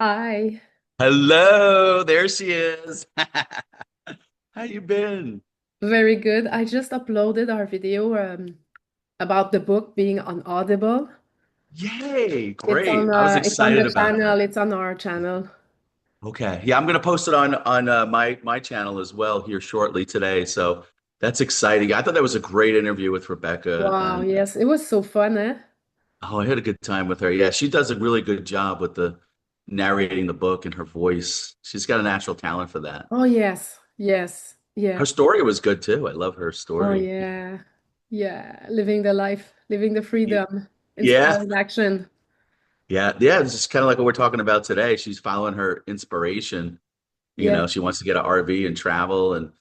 Hi. Hello, there she is. How you been? Very good. I just uploaded our video about the book being on Audible. Yay, It's great. I was it's on excited the about channel. that. It's on our channel. Okay. Yeah, I'm gonna post it on my channel as well here shortly today. So that's exciting. I thought that was a great interview with Rebecca Wow, and yes, it was so fun, eh? oh, I had a good time with her. Yeah, she does a really good job with the narrating the book and her voice. She's got a natural talent for that. Oh yes, yes, Her yeah. story was good too. I love her Oh story. yeah, yeah. Living the life, living the freedom, Yeah. inspiring action. Yeah, it's just kind of like what we're talking about today. She's following her inspiration. Yeah, She wants to get an RV and travel and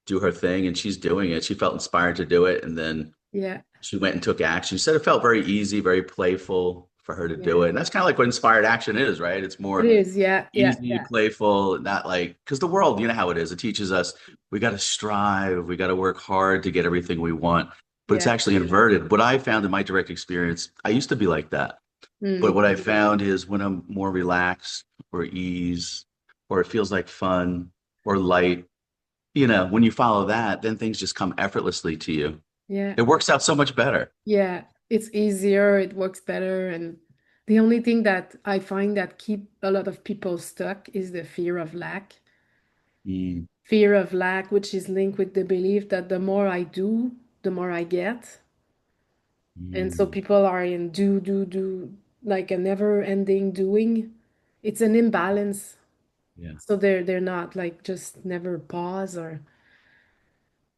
do her thing, and she's doing it. She felt inspired to do it, and then yeah, she went and took action. She said it felt very easy, very playful for her to do yeah. it. And that's kind of like what inspired action is, right? It's It more is. Yeah, yeah, easy, yeah, playful, not like, because the world, you know how it is. It teaches us we got to strive, we got to work hard to get everything we want, but it's yeah. actually inverted. What I found in my direct experience, I used to be like that. But Mm, what I found is when I'm more relaxed or ease, or it feels like fun or light, when you follow that, then things just come effortlessly to you. yeah. It works out so much better. Yeah, it's easier, it works better, and the only thing that I find that keep a lot of people stuck is the fear of lack. Mm, Fear of lack, which is linked with the belief that the more I do, the more I get. And so mm, people are in do, like a never-ending doing. It's an imbalance. yeah. So they're not like just never pause or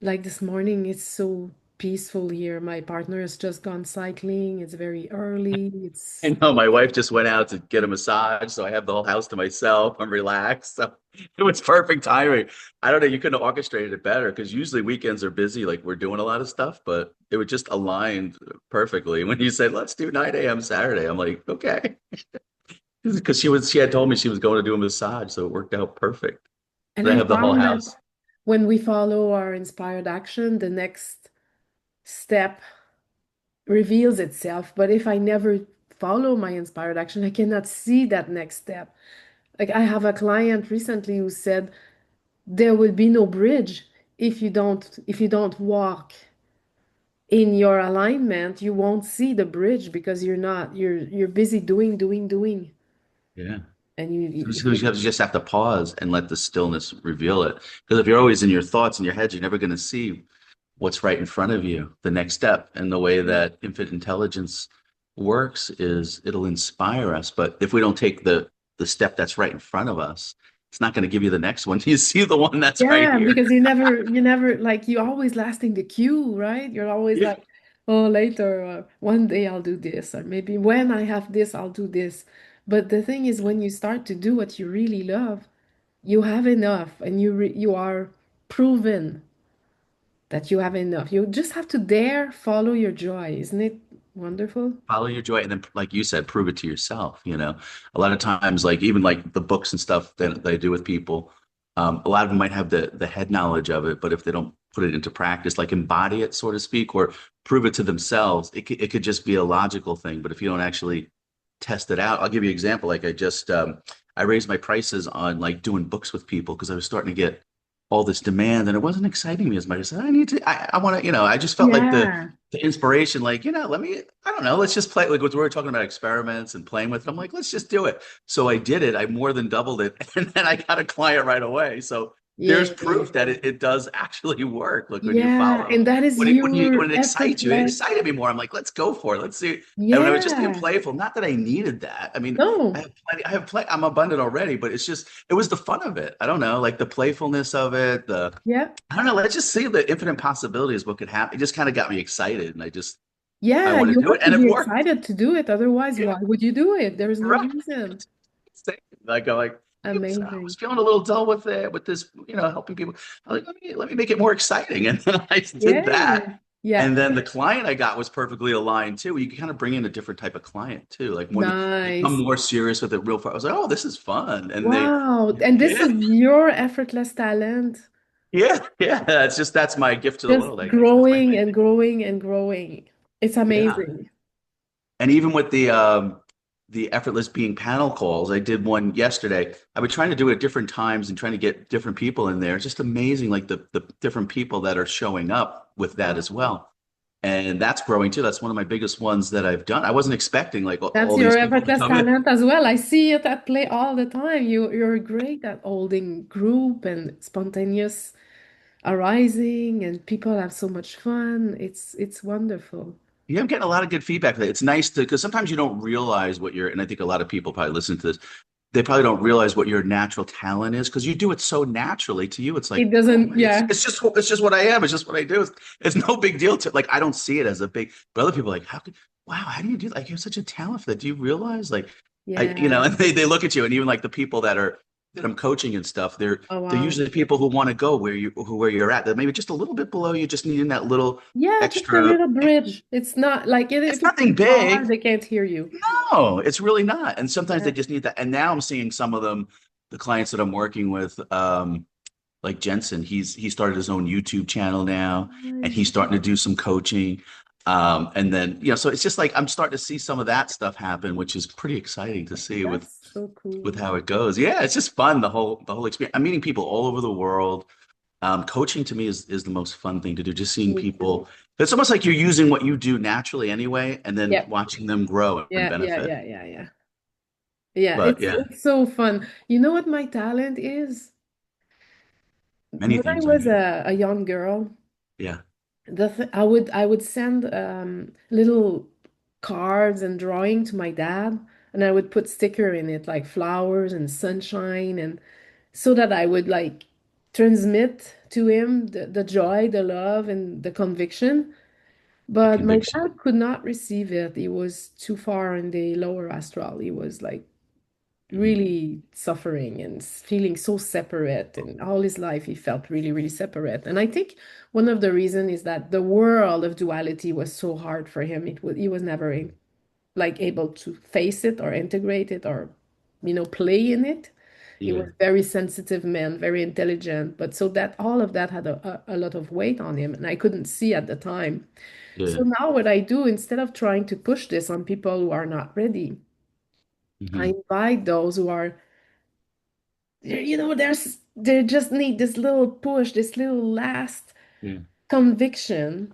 like this morning, it's so peaceful here. My partner has just gone cycling. It's very early. It's I know my wife just went out to get a massage, so I have the whole house to myself. I'm relaxed. So it was perfect timing. I don't know, you couldn't have orchestrated it better because usually weekends are busy, like we're doing a lot of stuff, but it would just aligned perfectly. When you said, let's do 9 a.m. Saturday, I'm like, okay. Because she had told me she was going to do a massage, so it worked out perfect. and They I have the whole found that house. when we follow our inspired action, the next step reveals itself. But if I never follow my inspired action, I cannot see that next step. Like I have a client recently who said there will be no bridge if you don't walk in your alignment, you won't see the bridge because you're busy doing, Yeah. and you So if you you just have to pause and let the stillness reveal it. Because if you're always in your thoughts and your head, you're never going to see what's right in front of you, the next step. And the way that infinite intelligence works is it'll inspire us. But if we don't take the step that's right in front of us, it's not going to give you the next one. You see the one that's right yeah, here. because you never like you're always lasting the queue, right? You're always Yeah. like, oh, later, or one day I'll do this, or maybe when I have this, I'll do this. But the thing is, when you start to do what you really love, you have enough, and you are proven that you have enough. You just have to dare follow your joy. Isn't it wonderful? Follow your joy, and then like you said, prove it to yourself. A lot of times, like even like the books and stuff that I do with people, a lot of them might have the head knowledge of it, but if they don't put it into practice, like embody it, so to speak, or prove it to themselves, it could just be a logical thing. But if you don't actually test it out, I'll give you an example. Like I raised my prices on like doing books with people because I was starting to get all this demand and it wasn't exciting me as much. I said, I want to, I just felt like Yeah. the inspiration, like, I don't know, let's just play. Like, we were talking about experiments and playing with it. I'm like, let's just do it. So I did it. I more than doubled it. And then I got a client right away. So there's Yeah. proof that it does actually work. Look, when you Yeah. follow, And that is your when it excites you, it effortless. excited me more. I'm like, let's go for it. Let's see. And when I was just being Yeah. playful, not that I needed that. I mean, No. I'm abundant already, but it was the fun of it. I don't know, like the playfulness of it, Yeah. I don't know. Let's just see the infinite possibilities. What could happen? It just kind of got me excited, and I Yeah. want to You do it, have to and it be worked. excited to do it. Otherwise, Yeah, why would you do it? There is no right. reason. Like I'm like, I was Amazing. feeling a little dull with it, with this, helping people. I'm like, let me make it more exciting, and then I did Yeah. that. Yeah. And then the client I got was perfectly aligned too. You can kind of bring in a different type of client too. Like when they come Nice. more serious with it real fast. I was like, oh, this is fun. And Wow. And this yeah, is your effortless talent, yeah. That's my gift to the just world, I guess. That's my growing thing. and growing and growing. It's Yeah. amazing. And even with the effortless being panel calls. I did one yesterday. I've been trying to do it at different times and trying to get different people in there. It's just amazing, like the different people that are showing up with that as Wow. well. And that's growing too. That's one of my biggest ones that I've done. I wasn't expecting like That's all your these people to effortless come in. talent as well. I see it at play all the time. You're great at holding group and spontaneous arising, and people have so much fun. It's wonderful. Yeah, I'm getting a lot of good feedback. It's nice to because sometimes you don't realize what you're, and I think a lot of people probably listen to this. They probably don't realize what your natural talent is because you do it so naturally. To you, it's like, It oh, doesn't, yeah, it's just what I am. It's just what I do. It's no big deal to like. I don't see it as a big. But other people are like, how could? Wow, how do you do that? Like, you have such a talent for that. Do you realize? Like, yeah. and they look at you, and even like the people that I'm coaching and stuff, Oh they're wow. usually people who want to go where you're at. That maybe just a little bit below you, just needing that little Yeah, just a extra. little bridge. It's not like It's if it's nothing too far, big. they can't hear you. No, it's really not. And sometimes they Yeah. just need that. And now I'm seeing some of them, the clients that I'm working with, like Jensen, he started his own YouTube channel now, and he's Nice. starting to do some coaching. And then, so it's just like I'm starting to see some of that stuff happen, which is pretty exciting to see That's so with cool. how it goes. Yeah, it's just fun, the whole experience. I'm meeting people all over the world. Coaching to me is the most fun thing to do, just seeing Me too. people. It's almost like you're using what you do naturally anyway, and then Yep. watching them grow and Yeah, yeah, benefit. yeah, yeah, yeah. Yeah, But yeah, it's so fun. You know what my talent is? many When I things, I was guess. a young girl, Yeah, I would send little cards and drawing to my dad, and I would put sticker in it like flowers and sunshine, and so that I would like transmit to him the joy, the love, and the conviction. the But my conviction. dad could not receive it. He was too far in the lower astral. He was like Mhm. really suffering and feeling so separate, and all his life he felt really really separate. And I think one of the reasons is that the world of duality was so hard for him. He was never like able to face it or integrate it or play in it. He was Yeah, very sensitive man, very intelligent, but so that all of that had a lot of weight on him, and I couldn't see at the time. yeah. So now what I do, instead of trying to push this on people who are not ready, I Hmm. invite those who are, they just need this little push, this little last Yeah, conviction.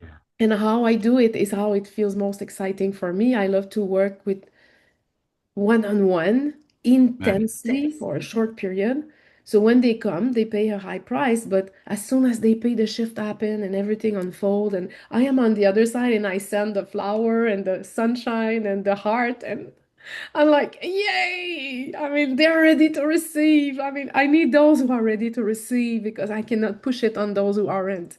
yeah. And how I do it is how it feels most exciting for me. I love to work with one-on-one Right. intensely for a short period. So when they come, they pay a high price, but as soon as they pay, the shift happen and everything unfold, and I am on the other side and I send the flower and the sunshine and the heart, and I'm like, yay! I mean, they're ready to receive. I mean, I need those who are ready to receive because I cannot push it on those who aren't.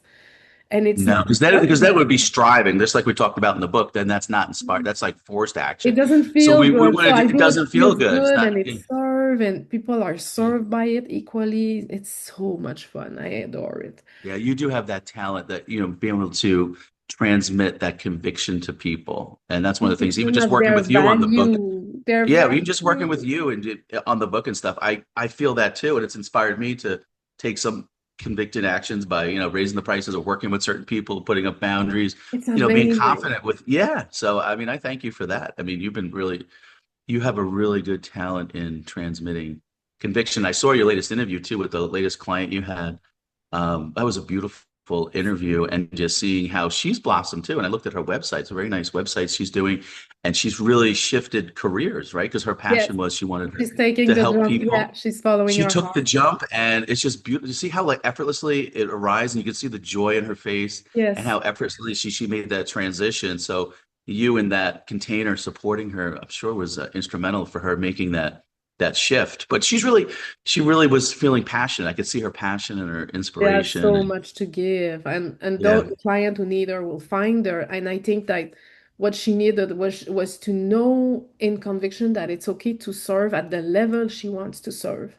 And it's No, not because that would be judgment. striving, just like we talked about in the book. Then that's not inspired. That's like forced It action. doesn't So feel we good. So want to. I It do it doesn't feel feels good. It's good not. and Yeah, it's served and people are yeah. served by it equally. It's so much fun. I adore it. Yeah, you do have that talent that, being able to transmit that conviction to people. And that's one of the things, even Conviction just of working their with you on the book. value, their Yeah, even just working with value. you and on the book and stuff, I feel that too. And it's inspired me to take some convicted actions by, raising the prices or working with certain people, putting up boundaries, It's being amazing. confident with, yeah. So, I mean, I thank you for that. I mean, you have a really good talent in transmitting conviction. I saw your latest interview too with the latest client you had. That was a beautiful interview, and just seeing how she's blossomed too. And I looked at her website; it's a very nice website she's doing, and she's really shifted careers, right? Because her Yes, passion was she wanted she's taking to the help jump. people. Yeah, she's following She her took the heart. jump, and it's just beautiful. You see how like effortlessly it arises, and you can see the joy in her face, and Yes. how effortlessly she made that transition. So you in that container supporting her, I'm sure was instrumental for her making that shift. But she really was feeling passionate. I could see her passion and her There's inspiration. so And much to give, and yeah, the client who need her will find her. And I think that what she needed was to know in conviction that it's okay to serve at the level she wants to serve.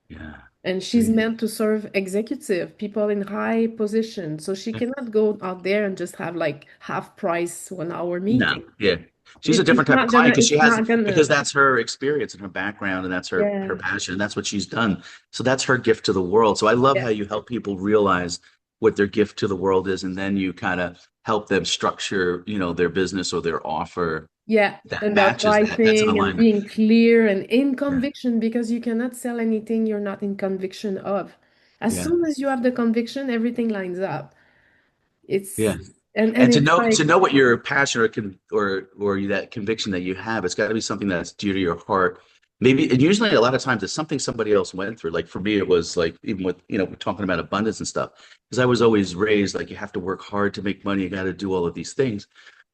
yeah, And she's great. meant to serve executive people in high position, so she cannot go out there and just have like half price 1 hour No, meeting. yeah. She's a different type of client because It's not because gonna. that's her experience and her background and that's her Yeah, passion and that's what she's done. So that's her gift to the world. So I love yeah, how you help people realize what their gift to the world is, and then you kind of help them structure, their business or their offer Yeah, that about matches that. That's an writing and alignment. being clear and in Yeah. conviction because you cannot sell anything you're not in conviction of. As Yeah. soon as you have the conviction, everything lines up. Yeah. It's and And it's to like, know what your passion or that conviction that you have, it's got to be something that's dear to your heart. Maybe, and usually a lot of times it's something somebody else went through. Like for me, it was like even with, we're talking about abundance and stuff, because I was always raised like you have to work hard to make money, you got to do all of these things.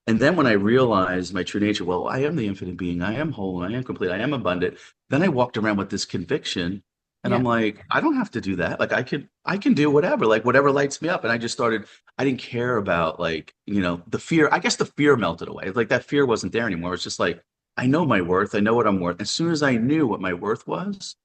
And then when I realized my true nature, well, I am the infinite being, I am whole, I am complete, I am abundant. Then I walked around with this conviction, and yeah, I'm like, I don't have to do that. Like I can do whatever, like whatever lights me up. And I just started, I didn't care about like, the fear. I guess the fear melted away. Like that fear wasn't there anymore. It's just like, I know my worth, I know what I'm worth. As soon as I knew what my worth was,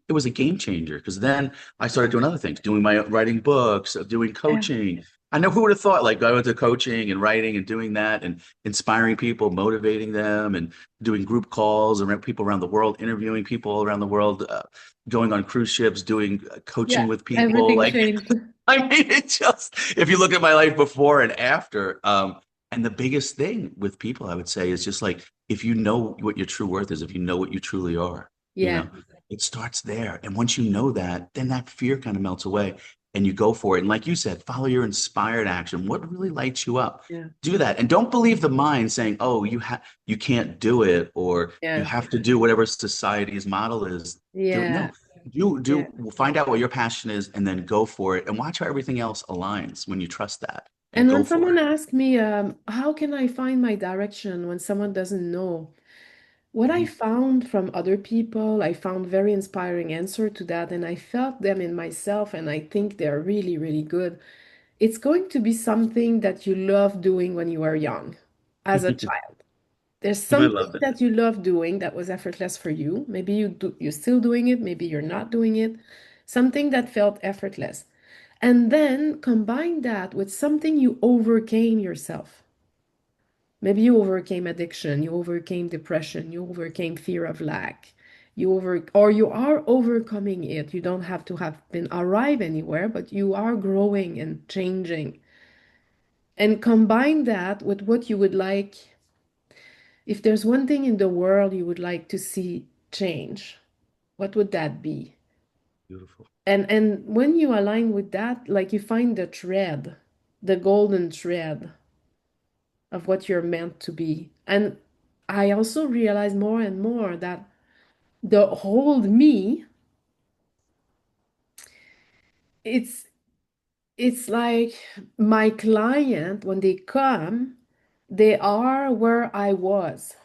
it was a game changer because then I started doing other things, doing my writing books, doing yeah, coaching. I know who would have thought like going to coaching and writing and doing that and inspiring people, motivating them, and doing group calls around people around the world, interviewing people all around the world, going on cruise ships, doing coaching yeah. with people. Everything Like, changed. I mean, it just, if you look at my life before and after, and the biggest thing with people, I would say, is just like, if you know what your true worth is, if you know what you truly are, you Yeah, know, it starts there. And once you know that, then that fear kind of melts away and you go for it. And like you said, follow your inspired action. What really lights you up? yeah, Do that. And don't believe the mind saying, oh, you can't do it, or you yeah, have to do whatever society's model is. Do it. yeah. No, do Yeah. find out what your passion is and then go for it and watch how everything else aligns when you trust that and And go when for someone it. asks me, how can I find my direction when someone doesn't know? What I Mhm. found from other people, I found very inspiring answer to that, and I felt them in myself, and I think they're really, really good. It's going to be something that you love doing when you were young, as a child. There's I something love that. that you love doing that was effortless for you. Maybe you're still doing it, maybe you're not doing it. Something that felt effortless. And then combine that with something you overcame yourself. Maybe you overcame addiction, you overcame depression, you overcame fear of lack. Or you are overcoming it. You don't have to have been arrive anywhere, but you are growing and changing. And combine that with what you would like. If there's one thing in the world you would like to see change, what would that be? Beautiful. And when you align with that, like you find the thread, the golden thread of what you're meant to be. And I also realize more and more that the whole me, it's it's like my client when they come, they are where I was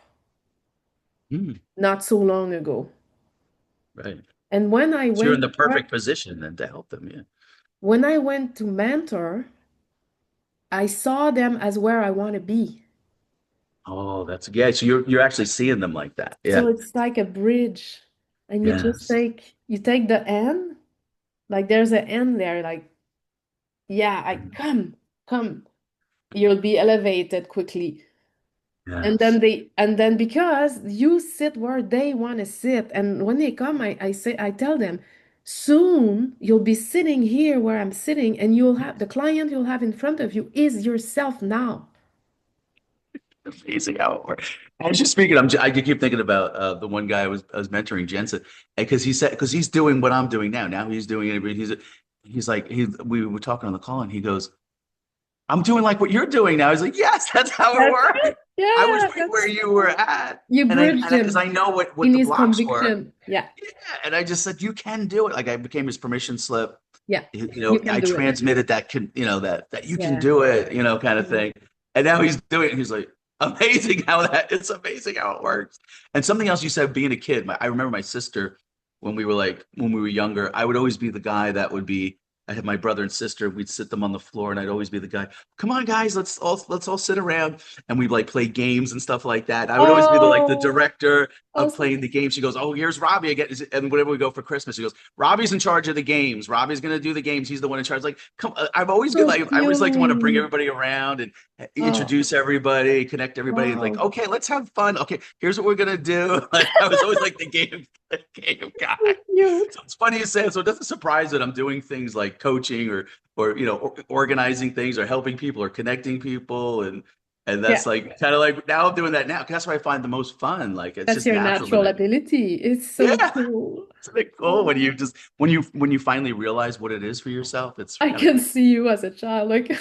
Mm, not so long ago. right. And So you're in the perfect position then to help them. Yeah. when I went to mentor, I saw them as where I want to be. Oh, that's yeah. So you're actually seeing them like that. So Yeah. it's like a bridge. And Yes. you take the end, like there's an end there, like, yeah, I Mhm. come. You'll be elevated quickly. Yes. And then because you sit where they want to sit, and when they come, I tell them, soon you'll be sitting here where I'm sitting, and you'll have the client you'll have in front of you is yourself now. Amazing how it works. And just speaking, I keep thinking about the one guy I was mentoring, Jensen, because he said because he's doing what I'm doing now. Now he's doing it. He's like we were talking on the call, and he goes, I'm doing like what you're doing now. He's like, yes, that's how it That's works. it. I was Yeah, right where that's you were at, you and I bridged because I him know what in the his blocks were. conviction. Yeah, Yeah, and I just said you can do it. Like I became his permission slip. yeah, you can I do it. transmitted that that you can Yeah. do it, kind of Yeah. thing. And now he's doing it. And he's like, amazing how that it's amazing how it works. And something else you said, being a kid, I remember my sister when we were younger, I would always be the guy that would be. I had my brother and sister. We'd sit them on the floor, and I'd always be the guy. Come on, guys, let's all sit around, and we'd like play games and stuff like that. I would always be the Oh, director of also, playing the game. She goes, "Oh, here's Robbie again." And whenever we go for Christmas, she goes, Robbie's in charge of the games. Robbie's going to do the games. He's the one in charge. Like, come, I've always been so like, I always like to want to bring cute. everybody around and Oh, introduce everybody, connect everybody. Like, wow. okay, let's have fun. Okay, here's what we're going to do. Like, I was always like the game guy. So cute. So it's funny you say it. So it doesn't surprise that I'm doing things like coaching or organizing things or helping people or connecting people. And And Yeah, that's like kind of like now I'm doing that now. 'Cause that's where I find the most fun. Like it's that's just your natural to natural me. ability. It's so Yeah. cool. It's like cool when you Oh, just when you finally realize what it is for yourself. It's I kind of can cool. see you as a child, like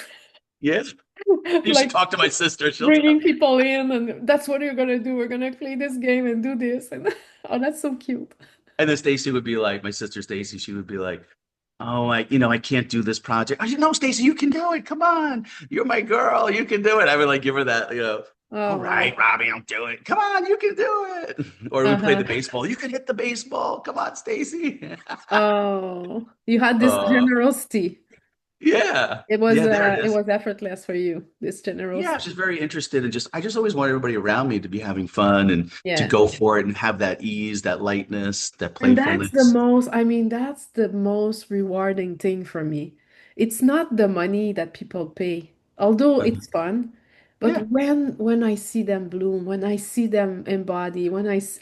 Yeah. You should like talk to my sister. She'll tell bringing you. people in, and that's what you're gonna do. We're gonna play this game and do this, and oh, that's so cute. And then Stacy would be like, my sister Stacy, she would be like, "Oh, I can't do this project." I said, "No, Stacy, you can do it. Come on, you're my girl. You can do it." I would like give her that. All right, Oh, Robbie, I'll do it. Come on, you can do it. Or we play the uh-huh. baseball. You can hit the baseball. Come on, Stacy. Oh, you had this uh, generosity. yeah, It was yeah, there it it is. was effortless for you, this Yeah, I generosity. was just very interested in I just always want everybody around me to be having fun and to Yeah. go for it and have that ease, that lightness, that And that's the playfulness. most, I mean, that's the most rewarding thing for me. It's not the money that people pay, although Uh, it's fun, but yeah. when I see them bloom, when I see them embody,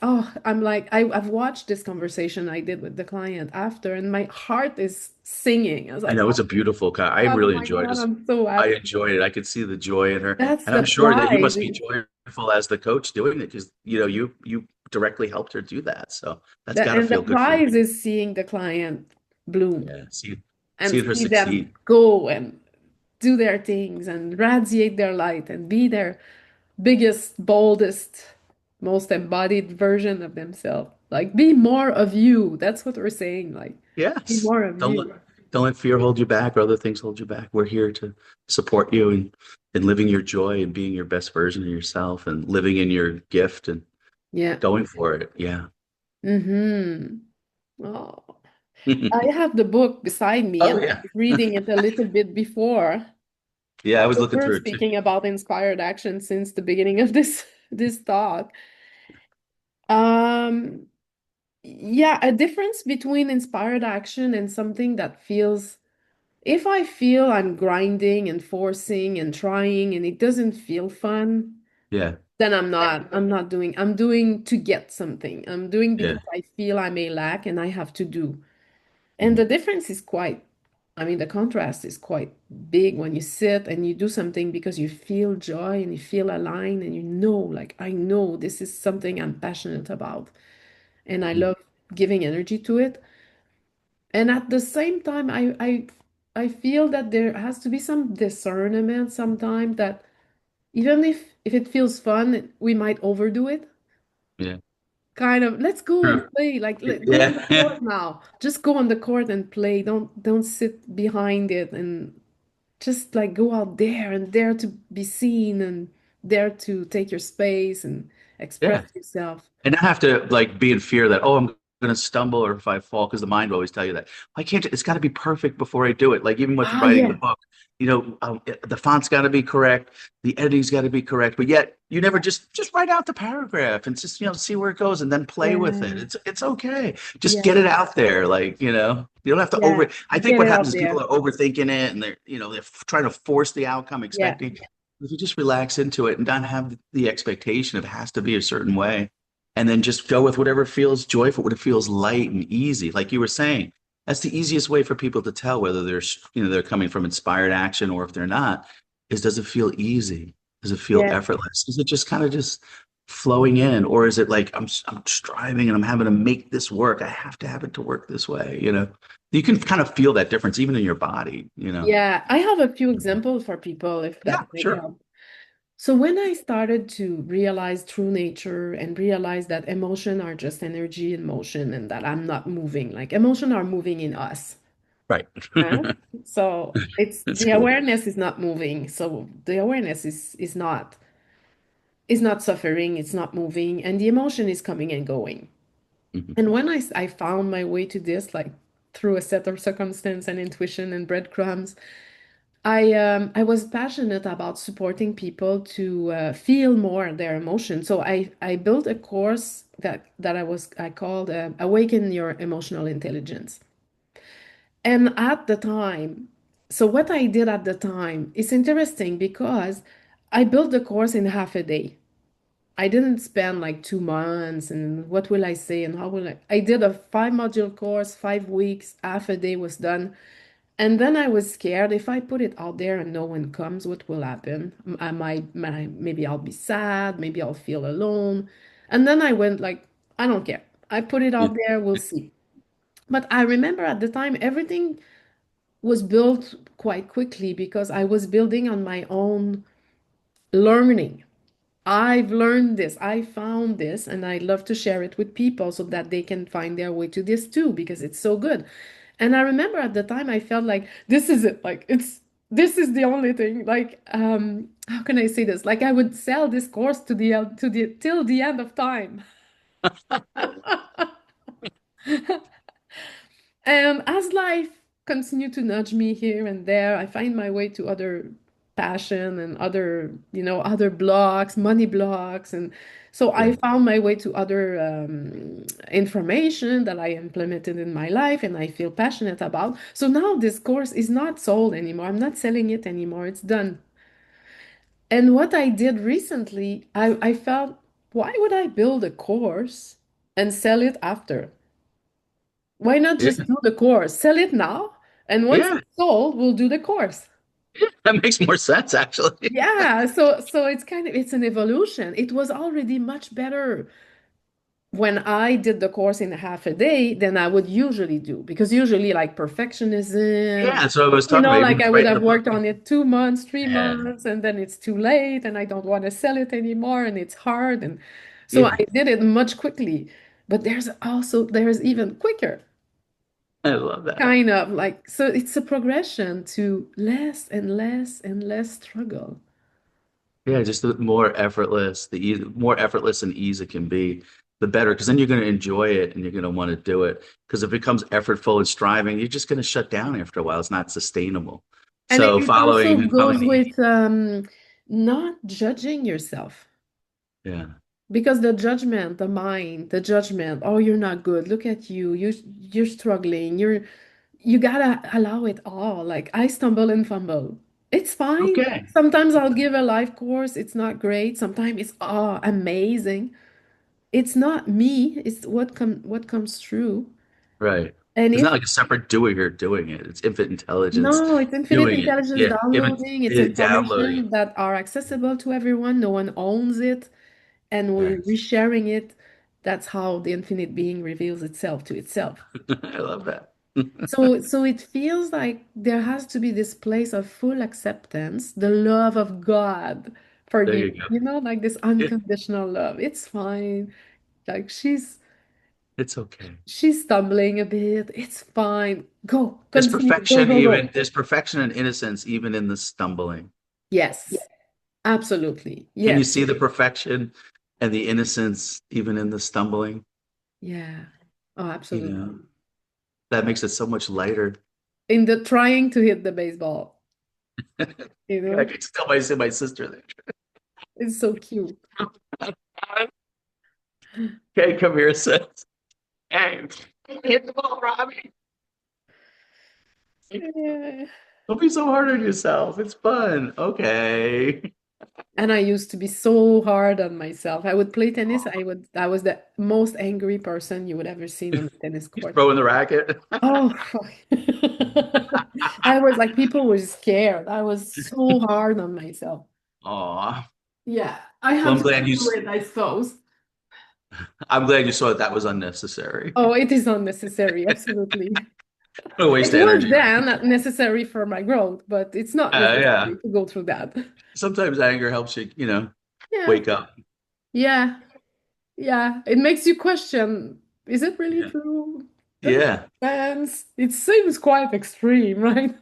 oh, I'm like, I've watched this conversation I did with the client after, and my heart is singing. I was I like, know it's a beautiful car. I oh really my enjoyed God, it. I'm so I happy. enjoyed it. I could see the joy in her, That's and the I'm sure that you prize. must be joyful as the coach doing it because you directly helped her do that. So that's got to And the feel good for you. prize is seeing the client bloom Yeah, and seeing her see them succeed. go and do their things and radiate their light and be their biggest, boldest, most embodied version of themselves. Like, be more of you. That's what we're saying. Like, be Yes. more of Don't let you. don't let fear hold you back or other things hold you back. We're here to support you and living your joy and being your best version of yourself and living in your gift and Yeah. going for it. Yeah. Mm-hmm. Oh, I have the book beside me Oh and I yeah. was reading it a little bit before. Yeah, I was So looking we're through it too. speaking about inspired action since the beginning of this talk. Um, yeah, a difference between inspired action and something that feels, if I feel I'm grinding and forcing and trying and it doesn't feel fun, Yeah. then I'm doing to get something. I'm doing Yeah. because I feel I may lack and I have to do. And Mhm. the difference is quite, I mean, the contrast is quite big when you sit and you do something because you feel joy and you feel aligned and you know, like, I know this is something I'm passionate about and I Mhm. love giving energy to it. And at the same time, I feel that there has to be some discernment sometimes that even if it feels fun, we might overdo it. Yeah. Kind of, let's go and True. play. Like, go on the Yeah. court now. Just go on the court and play. Don't sit behind it and just like go out there and dare to be seen and dare to take your space and express Yeah. yourself. And not have to like be in fear that, oh, I'm going to stumble or if I fall, because the mind will always tell you that. I can't, it's got to be perfect before I do it. Like even with Ah, writing the yeah. book, the font's got to be correct, the editing's got to be correct, but yet you never just write out the paragraph and just, see where it goes and then play with it. Yeah. It's okay. Just get Yeah. it out there. Like, you don't have to Yeah. I think Get what it happens out is people there. are overthinking it and they're trying to force the outcome, Yeah. expecting. If you just relax into it and not have the expectation of it has to be a certain way and then just go with whatever feels joyful, what it feels light and easy. Like you were saying, that's the easiest way for people to tell whether they're coming from inspired action or if they're not, is does it feel easy? Does it feel Yeah. effortless? Is it just kind of just flowing in? Or is it like I'm striving and I'm having to make this work? I have to have it to work this way. You can kind of feel that difference even in your body. Yeah. I have a few examples for people if Yeah, that might sure. help. So when I started to realize true nature and realize that emotion are just energy in motion and that I'm not moving, like emotion are moving in us. Right. Huh? So it's That's the cool. awareness is not moving. So the awareness is not suffering, it's not moving, and the emotion is coming and going. Mhm. And when I found my way to this, like through a set of circumstance and intuition and breadcrumbs, I was passionate about supporting people to feel more their emotions. So I built a course that I called Awaken Your Emotional Intelligence. And at the time, so what I did at the time is interesting because I built the course in half a day. I didn't spend like 2 months and what will I say and how will I did a 5 module course, 5 weeks, half a day was done. And then I was scared if I put it out there and no one comes, what will happen? Maybe I'll be sad, maybe I'll feel alone. And then I went like, I don't care. I put it Yeah. out there, we'll see. But I remember at the time, everything was built quite quickly because I was building on my own learning. I've learned this, I found this, and I love to share it with people so that they can find their way to this too, because it's so good. And I remember at the time I felt like this is it, like this is the only thing. Like, how can I say this? Like I would sell this course to the till the end of time. And as life continued to nudge me here and there, I find my way to other passion and other, other blocks, money blocks. And so I Yeah. found my way to other information that I implemented in my life and I feel passionate about. So now this course is not sold anymore. I'm not selling it anymore. It's done. And what I did recently, I felt, why would I build a course and sell it after? Why not Yeah. just do the course? Sell it now, and once Yeah. it's sold, we'll do the course. That makes more sense, actually. Yeah, so it's an evolution. It was already much better when I did the course in half a day than I would usually do because usually like perfectionism, Yeah. So I was talking about like even I would writing have the book. worked on it 2 months, three Yeah. months, and then it's too late and I don't want to sell it anymore and it's hard and so Yeah. I did it much quickly. But there's even quicker. I love that. Kind of like, so it's a progression to less and less and less struggle. Yeah, just the more effortless, more effortless and ease it can be, the better. Because then you're going to enjoy it and you're going to want to do it. Because if it becomes effortful and striving, you're just going to shut down after a while. It's not sustainable. And So it also following and goes coming to with not judging yourself yeah. because the judgment, the mind, the judgment, oh, you're not good. Look at you. You're struggling. You gotta allow it all. Like I stumble and fumble. It's fine. Okay. Sometimes I'll give a life course. It's not great. Sometimes it's amazing. It's not me, it's what comes through. Right. And It's not if like a separate doer here doing it. It's infinite intelligence no, it's infinite doing it. intelligence Yeah. downloading, it's Downloading information that are accessible to everyone, no one owns it, and we're it. resharing it. That's how the infinite being reveals itself to itself. Right. I love that. So it feels like there has to be this place of full acceptance, the love of God for There you, you go. like this Yeah, unconditional love. It's fine. Like it's okay. she's stumbling a bit. It's fine. Go, continue. Go, go, go. There's perfection and innocence even in the stumbling. Yes, absolutely. Can you Yes. see the perfection and the innocence even in the stumbling? Yeah. Oh, You absolutely. know, that makes it so much lighter. In the trying to hit the baseball, you I know, can still might see my sister it's so cute. there. Okay, come here, sis. Hey, hit the ball, Robbie. Yeah. Don't be so hard on yourself. It's fun. Okay. And I used to be so hard on myself. I would play tennis. I was the most angry person you would ever seen on the tennis He's court. throwing the racket. Oh, fuck. I was like, people were scared. I was so hard on myself. Aw. Yeah, I Well, have to do it, I suppose. I'm glad you saw that that was unnecessary. Oh, it is unnecessary, absolutely. What a It waste of was energy. then necessary for my growth, but it's not Yeah. necessary to go through that. Sometimes anger helps you, Yeah, wake up. yeah, yeah. It makes you question, is it really Yeah. true? Does it Yeah. make sense? It seems quite extreme, right?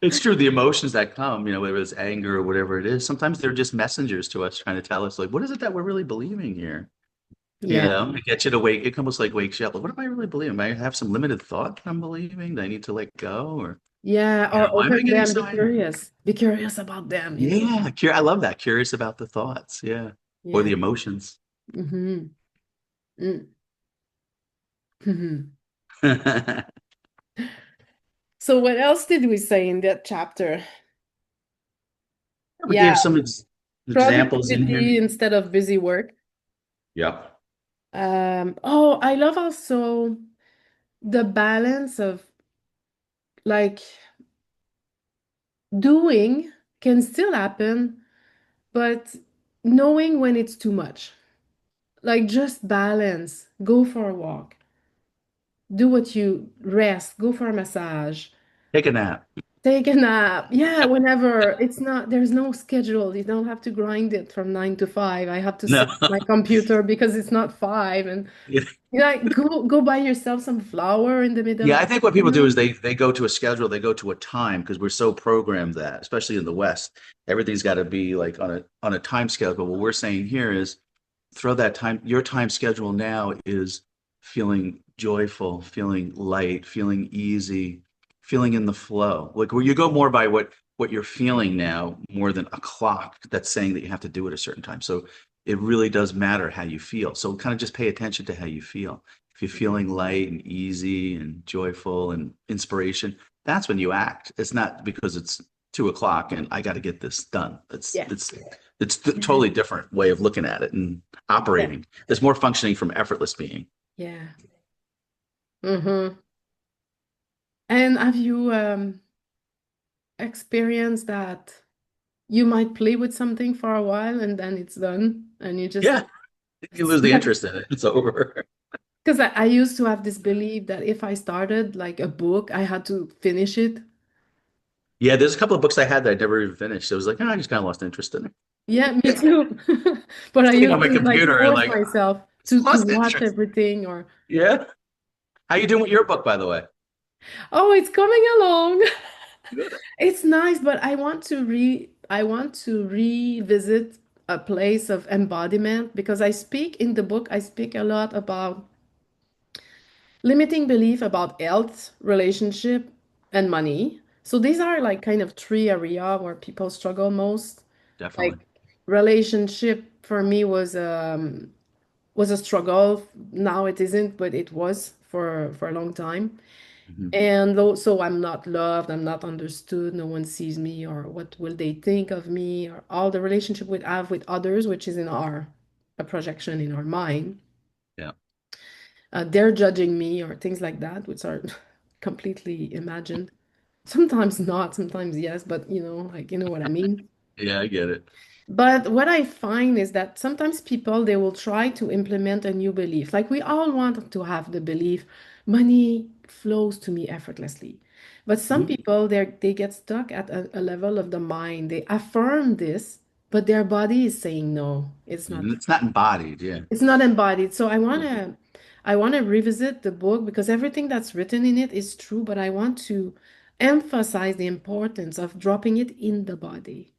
It's true. The emotions that come, whether it's anger or whatever it is, sometimes they're just messengers to us trying to tell us, like, what is it that we're really believing here? Yeah, It gets you to wake, it almost like wakes you up. Like, what am I really believing? I have some limited thought that I'm believing that I need to let go, or, yeah. Or why am I open getting them, so be angry? curious. Be curious about them, Yeah. I love that. Curious about the thoughts. Yeah. Or Yeah. the emotions. Mm-hmm. Mm-hmm. So what else did we say in that chapter? We Yeah, gave some examples in here. productivity instead of busy work. Yep. Oh, I love also the balance of Like doing can still happen, but knowing when it's too much. Like just balance, go for a walk, do what you rest, go for a massage, Take a nap. take a nap. Yeah, whenever it's not, there's no schedule. You don't have to grind it from 9 to 5. I have to No. sit at my computer because it's not 5. And Yeah. you know, like, go buy yourself some flour in the middle Yeah, of I think what people do dinner. is they go to a schedule, they go to a time because we're so programmed that, especially in the West, everything's got to be like on a time schedule. But what we're saying here is throw that time, your time schedule now is feeling joyful, feeling light, feeling easy, feeling in the flow. Like where you go more by what you're feeling now more than a clock that's saying that you have to do it a certain time. So it really does matter how you feel. So kind of just pay attention to how you feel. If you're feeling light and easy and joyful and inspiration, that's when you act. It's not because it's 2 o'clock and I got to get this done. It's Yeah. it's it's a Yeah. totally different way of looking at it and Yeah. operating. There's more functioning from effortless being. Yeah. Mm-hmm. And have you experienced that you might play with something for a while and then it's done and you just Yeah, you lose the interest in it. It's over. because I used to have this belief that if I started like a book, I had to finish it. Yeah, there's a couple of books I had that I never even finished. It was like, oh, I just kind of lost interest in it. Yeah, me too. But I Sitting on used my to like computer and force like, myself just to lost watch interest. everything or Yeah. How you doing with your book, by the way? oh, it's coming along. Good. It's nice, but I want to revisit a place of embodiment because I speak in the book, I speak a lot about limiting belief about health, relationship, and money. So these are like kind of three area where people struggle most. Like Definitely. relationship for me was a struggle. Now it isn't, but it was for a long time. Mhm. And so I'm not loved, I'm not understood, no one sees me, or what will they think of me, or all the relationship we have with others, which is in our a projection in our mind. Yeah. They're judging me or things like that, which are completely imagined. Sometimes not, sometimes yes, but like you know what I mean. Yeah, I get it. But what I find is that sometimes people they will try to implement a new belief. Like we all want to have the belief money flows to me effortlessly. But some Mhm. people they get stuck at a level of the mind. They affirm this, but their body is saying no, it's not And it's not embodied. Yeah. it's not embodied. So Yeah. I want to revisit the book because everything that's written in it is true, but I want to emphasize the importance of dropping it in the body.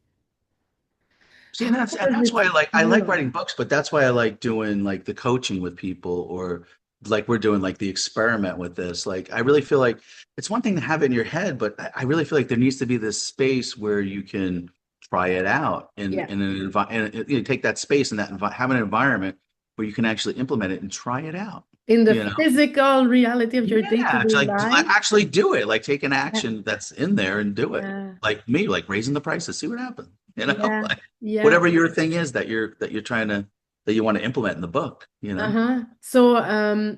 See, How and does that's it why I like feel? writing books, but that's why I like doing like the coaching with people or like we're doing like the experiment with this. Like I really feel like it's one thing to have it in your head, but I really feel like there needs to be this space where you can try it out Yeah. in an environment, you know, take that space and have an environment where you can actually implement it and try it out, In the you know? physical reality of your Yeah, day-to-day to life. actually do it, like take an Yeah. action that's in there and do it. Yeah. Like me, like raising the prices, see what happens. You know, Yeah. like Yeah. whatever your thing is that you're trying to that you want to implement in the book, you know? Uh-huh. So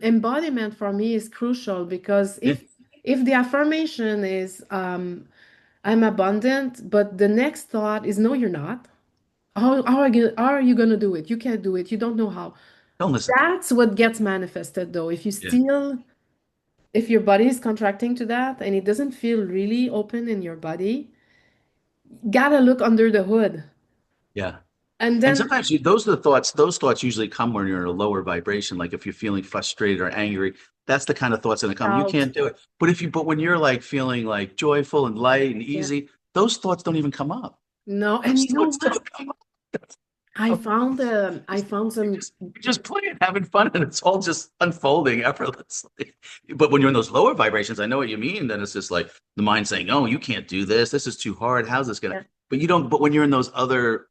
embodiment for me is crucial because Yeah. if the affirmation is I'm abundant, but the next thought is no, you're not. How are you gonna do it? You can't do it. You don't know how. Don't listen to it. That's what gets manifested though. Yeah. If your body is contracting to that and it doesn't feel really open in your body, gotta look under the hood. Yeah. And And then sometimes those are the thoughts, those thoughts usually come when you're in a lower vibration. Like if you're feeling frustrated or angry, that's the kind of thoughts that come. You out. can't do it. But when you're like feeling like joyful and light and Yeah. easy, those thoughts don't even come up. No, and Those you know thoughts what? don't come I just found some you're just playing, having fun, and it's all just unfolding effortlessly. But when you're in those lower vibrations, I know what you mean. Then it's just like the mind saying, "Oh, you can't do this. This is too hard. How's this gonna?" yeah, But you don't. But when you're in those other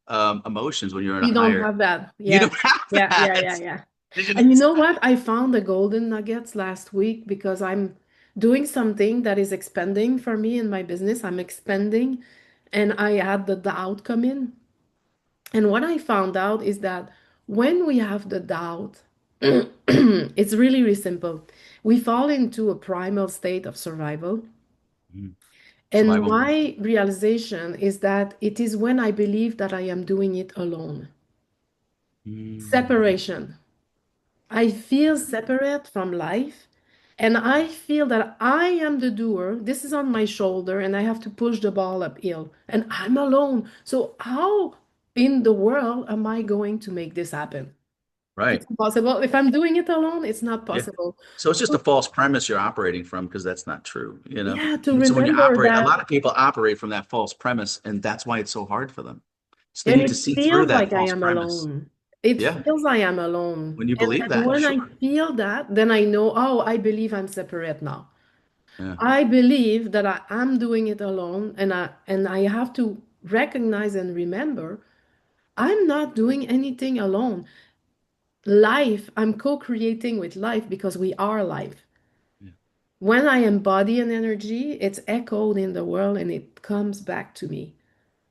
emotions, when you're in a you don't higher, have that. you Yeah. don't have Yeah, yeah, that. yeah, yeah. They And you just- know what? I found the golden nuggets last week because I'm doing something that is expanding for me in my business. I'm expanding and I had the doubt come in. And what I found out is that when we have the doubt, it's really, really simple. We fall into a primal state of survival. Mm. And Survival mode. my realization is that it is when I believe that I am doing it alone. Mm. Separation. I feel separate from life, and I feel that I am the doer. This is on my shoulder, and I have to push the ball uphill, and I'm alone. So, how in the world am I going to make this happen? It's Right. impossible. If I'm doing it alone, it's not Yeah. possible. So it's just a false premise you're operating from because that's not true, you know? Yeah, to And so when you remember operate, a that, lot of people operate from that false premise, and that's why it's so hard for them. So they and need to it see through feels that like I false am premise. alone. It Yeah. feels I am alone. When you believe And that, when I sure. feel that, then I know, oh, I believe I'm separate now. Yeah. I believe that I am doing it alone, and I have to recognize and remember I'm not doing anything alone. Life, I'm co-creating with life because we are life. Yeah. When I embody an energy, it's echoed in the world and it comes back to me.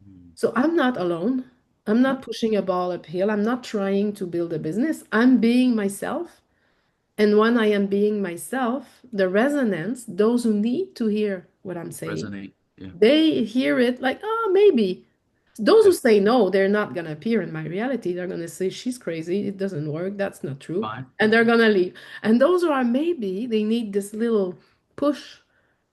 Mm. So I'm not alone. I'm No. not pushing a ball uphill. I'm not trying to build a business. I'm being myself. And when I am being myself, the resonance, those who need to hear what I'm saying, Resonate. Yeah. they hear it like, oh, maybe. Those who Yeah. say no, they're not going to appear in my reality. They're going to say, she's crazy. It doesn't work. That's not true. Fine. And they're going to leave. And those who are maybe, they need this little push,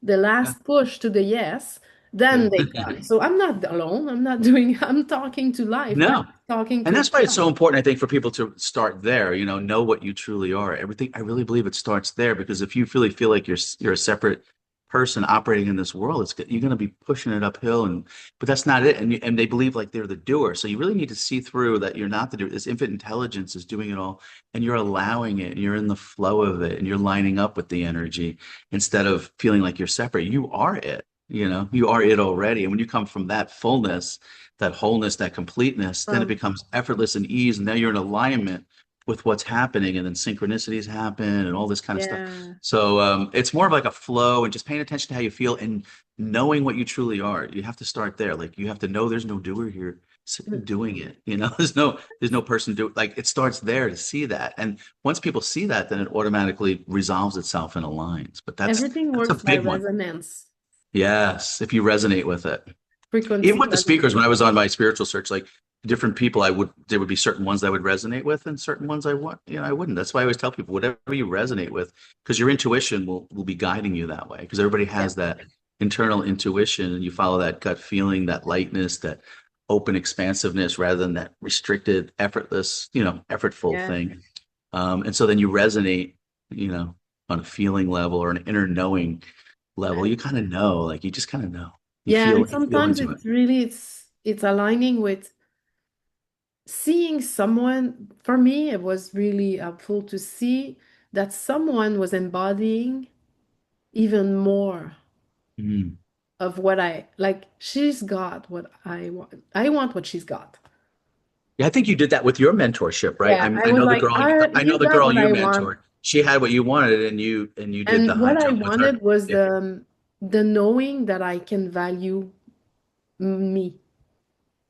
the Yeah. last push to the yes, then Yeah. they come. So I'm not alone. I'm not doing, I'm talking to life. I'm No. talking And to that's why it's myself. so important, I think, for people to start there, know what you truly are. Everything, I really believe it starts there because if you really feel like you're a separate person operating in this world, you're going to be pushing it uphill but that's not it. And they believe like they're the doer. So you really need to see through that you're not the doer. This infinite intelligence is doing it all and you're allowing it and you're in the flow of it and you're lining up with the energy instead of feeling like you're separate. You are it. You are it already. And when you come from that fullness, that wholeness, that completeness, then it Um, becomes effortless and ease. And now you're in alignment with what's happening, and then synchronicities happen and all this kind of stuff. yeah. So it's more of like a flow and just paying attention to how you feel and knowing what you truly are. You have to start there. Like you have to know there's no doer here doing it. There's no person do like it starts there to see that. And once people see that, then it automatically resolves itself and aligns. But that's Everything that's a works by big one. resonance, Yes, if you resonate with it. Even frequency with the speakers, resonance. when I was on my spiritual search, like different people, there would be certain ones I would resonate with, and certain ones I wouldn't. That's why I always tell people, whatever you resonate with, because your intuition will be guiding you that way. Because everybody Yeah. has that internal intuition, and you follow that gut feeling, that lightness, that open expansiveness, rather than that restricted, effortless, effortful Yeah. thing. And so then you resonate, you know, on a feeling level or an inner knowing level. You kind of know, like you just kind of know. You Yeah, feel and you feel sometimes into it. it's aligning with seeing someone. For me, it was really helpful to see that someone was embodying even more Mm. of what I like. She's got what I want. I want what she's got. Yeah, I think you did that with your mentorship, right? Yeah, I, I I was know the like, girl. I know you the got girl what you I want. mentored. She had what you wanted, and you did the And high what I jump with her. wanted was Yeah, the knowing that I can value me,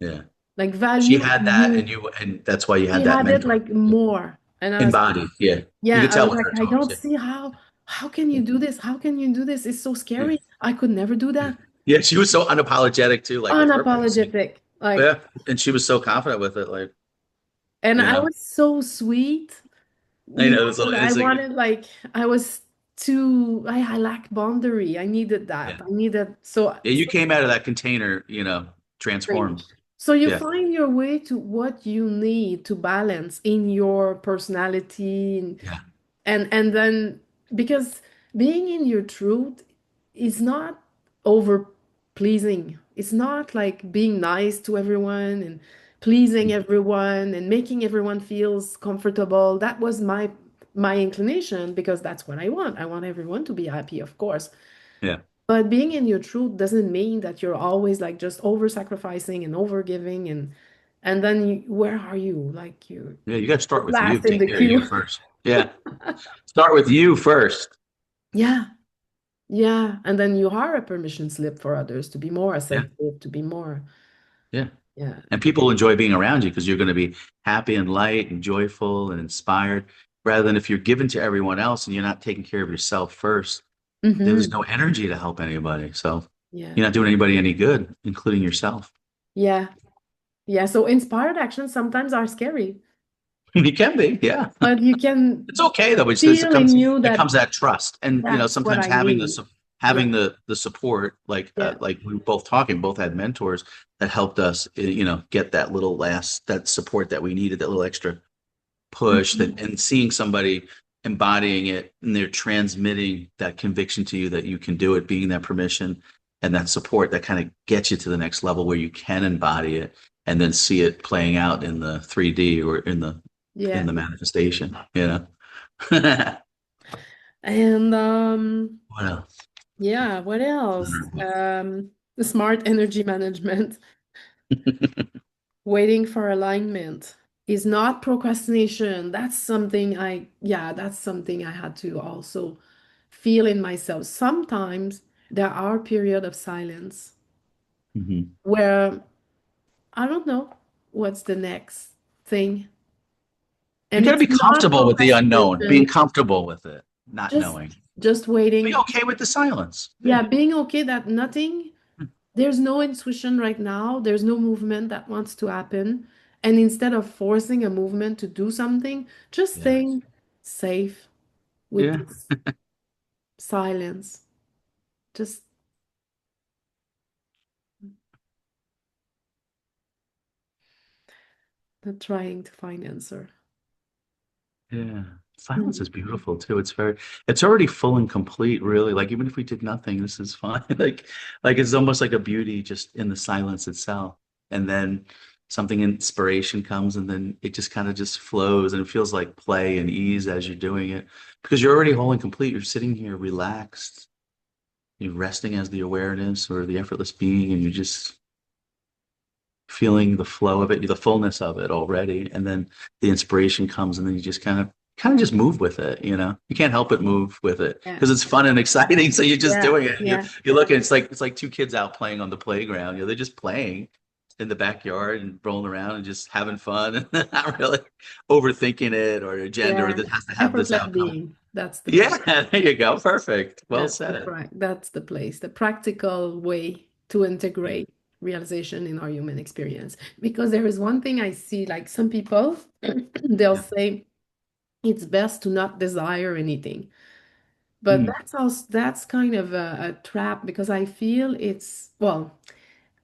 yeah. like She value had that, you. and that's why you She had that had it mentor. like Yeah. more. And I was Embodied. Yeah, you yeah, could I tell was with like, her I don't talks. Yeah, see how can you do this? How can you do this? It's so yeah, scary. I could never do yeah. that. Yeah, she was so unapologetic too, like with her pricing. Unapologetic. Like, Yeah, and she was so confident with it, like and you I know. was so sweet. I You know know, I it's like wanted like I was too I lacked boundary. I needed yeah, that. I needed so yeah. You came out of that container, strange. transformed. So you Yeah, find your way to what you need to balance in your personality yeah. and then because being in your truth is not over pleasing. It's not like being nice to everyone and pleasing everyone and making everyone feels comfortable. That was my inclination because that's what I want. I want everyone to be happy, of course. Yeah. But being in your truth doesn't mean that you're always like just over sacrificing and over giving and then where are you? Like Yeah, you got to you're start with you. last in Take the care of you queue. first. Yeah. Start with you first. Yeah. Yeah, and then you are a permission slip for others to be more Yeah. assertive, to be more, Yeah. yeah, And people enjoy being around you because you're going to be happy and light and joyful and inspired rather than if you're given to everyone else and you're not taking care of yourself first. there was Mm-hmm. no energy to help anybody. So Yeah. you're not doing anybody any good, including yourself. Yeah. Yeah. So inspired actions sometimes are scary, You can be, yeah. but you can It's okay though. feel in you It that comes that trust, and that's what sometimes I need. Yeah. having the support, Yeah. like we were both talking, both had mentors that helped us, get that little last that support that we needed, that little extra push, that Mhm. and seeing somebody embodying it and they're transmitting that conviction to you that you can do it, being that permission and that support that kind of gets you to the next level where you can embody it and then see it playing out in the 3D or in Yeah. the manifestation. And What else? yeah, what else? The smart energy management, waiting for alignment is not procrastination. That's something I had to also feel in myself. Sometimes there are periods of silence Mhm. where I don't know what's the next thing. You And got to it's be not comfortable with the unknown, being procrastination, comfortable with it, not just knowing. just Be waiting. okay with the silence. Yeah. Yeah, being okay that nothing, there's no intuition right now, there's no movement that wants to happen. And instead of forcing a movement to do something, just Yeah. staying safe with Yeah. this silence. Just not trying to find answer. Yeah. Silence is Mhm. beautiful too. It's already full and complete, really. Like even if we did nothing, this is fine. Like it's almost like a beauty just in the silence itself. And then something inspiration comes and then it just kind of just flows and it feels like play and ease as you're doing it because you're already whole and complete. You're sitting here relaxed. You're resting as the awareness or the effortless being, and you're just feeling the flow of it, the fullness of it already, and then the inspiration comes, and then you just kind of just move with it. You can't help but move with it Yeah, because it's fun and exciting. So you're just yeah, doing it. You yeah, you look, and it's like two kids out playing on the playground. They're just playing in the backyard and rolling around and just having fun and not really overthinking it or agenda or yeah. that has to have this Effortless outcome. being, that's the Yeah, place. there you go. Perfect. Well That's said. that's the place, the practical way to Yeah. integrate realization in our human experience. Because there is one thing I see, like some people, they'll Yeah. say it's best to not desire anything. But Mm. that's kind of a trap because I feel it's, well,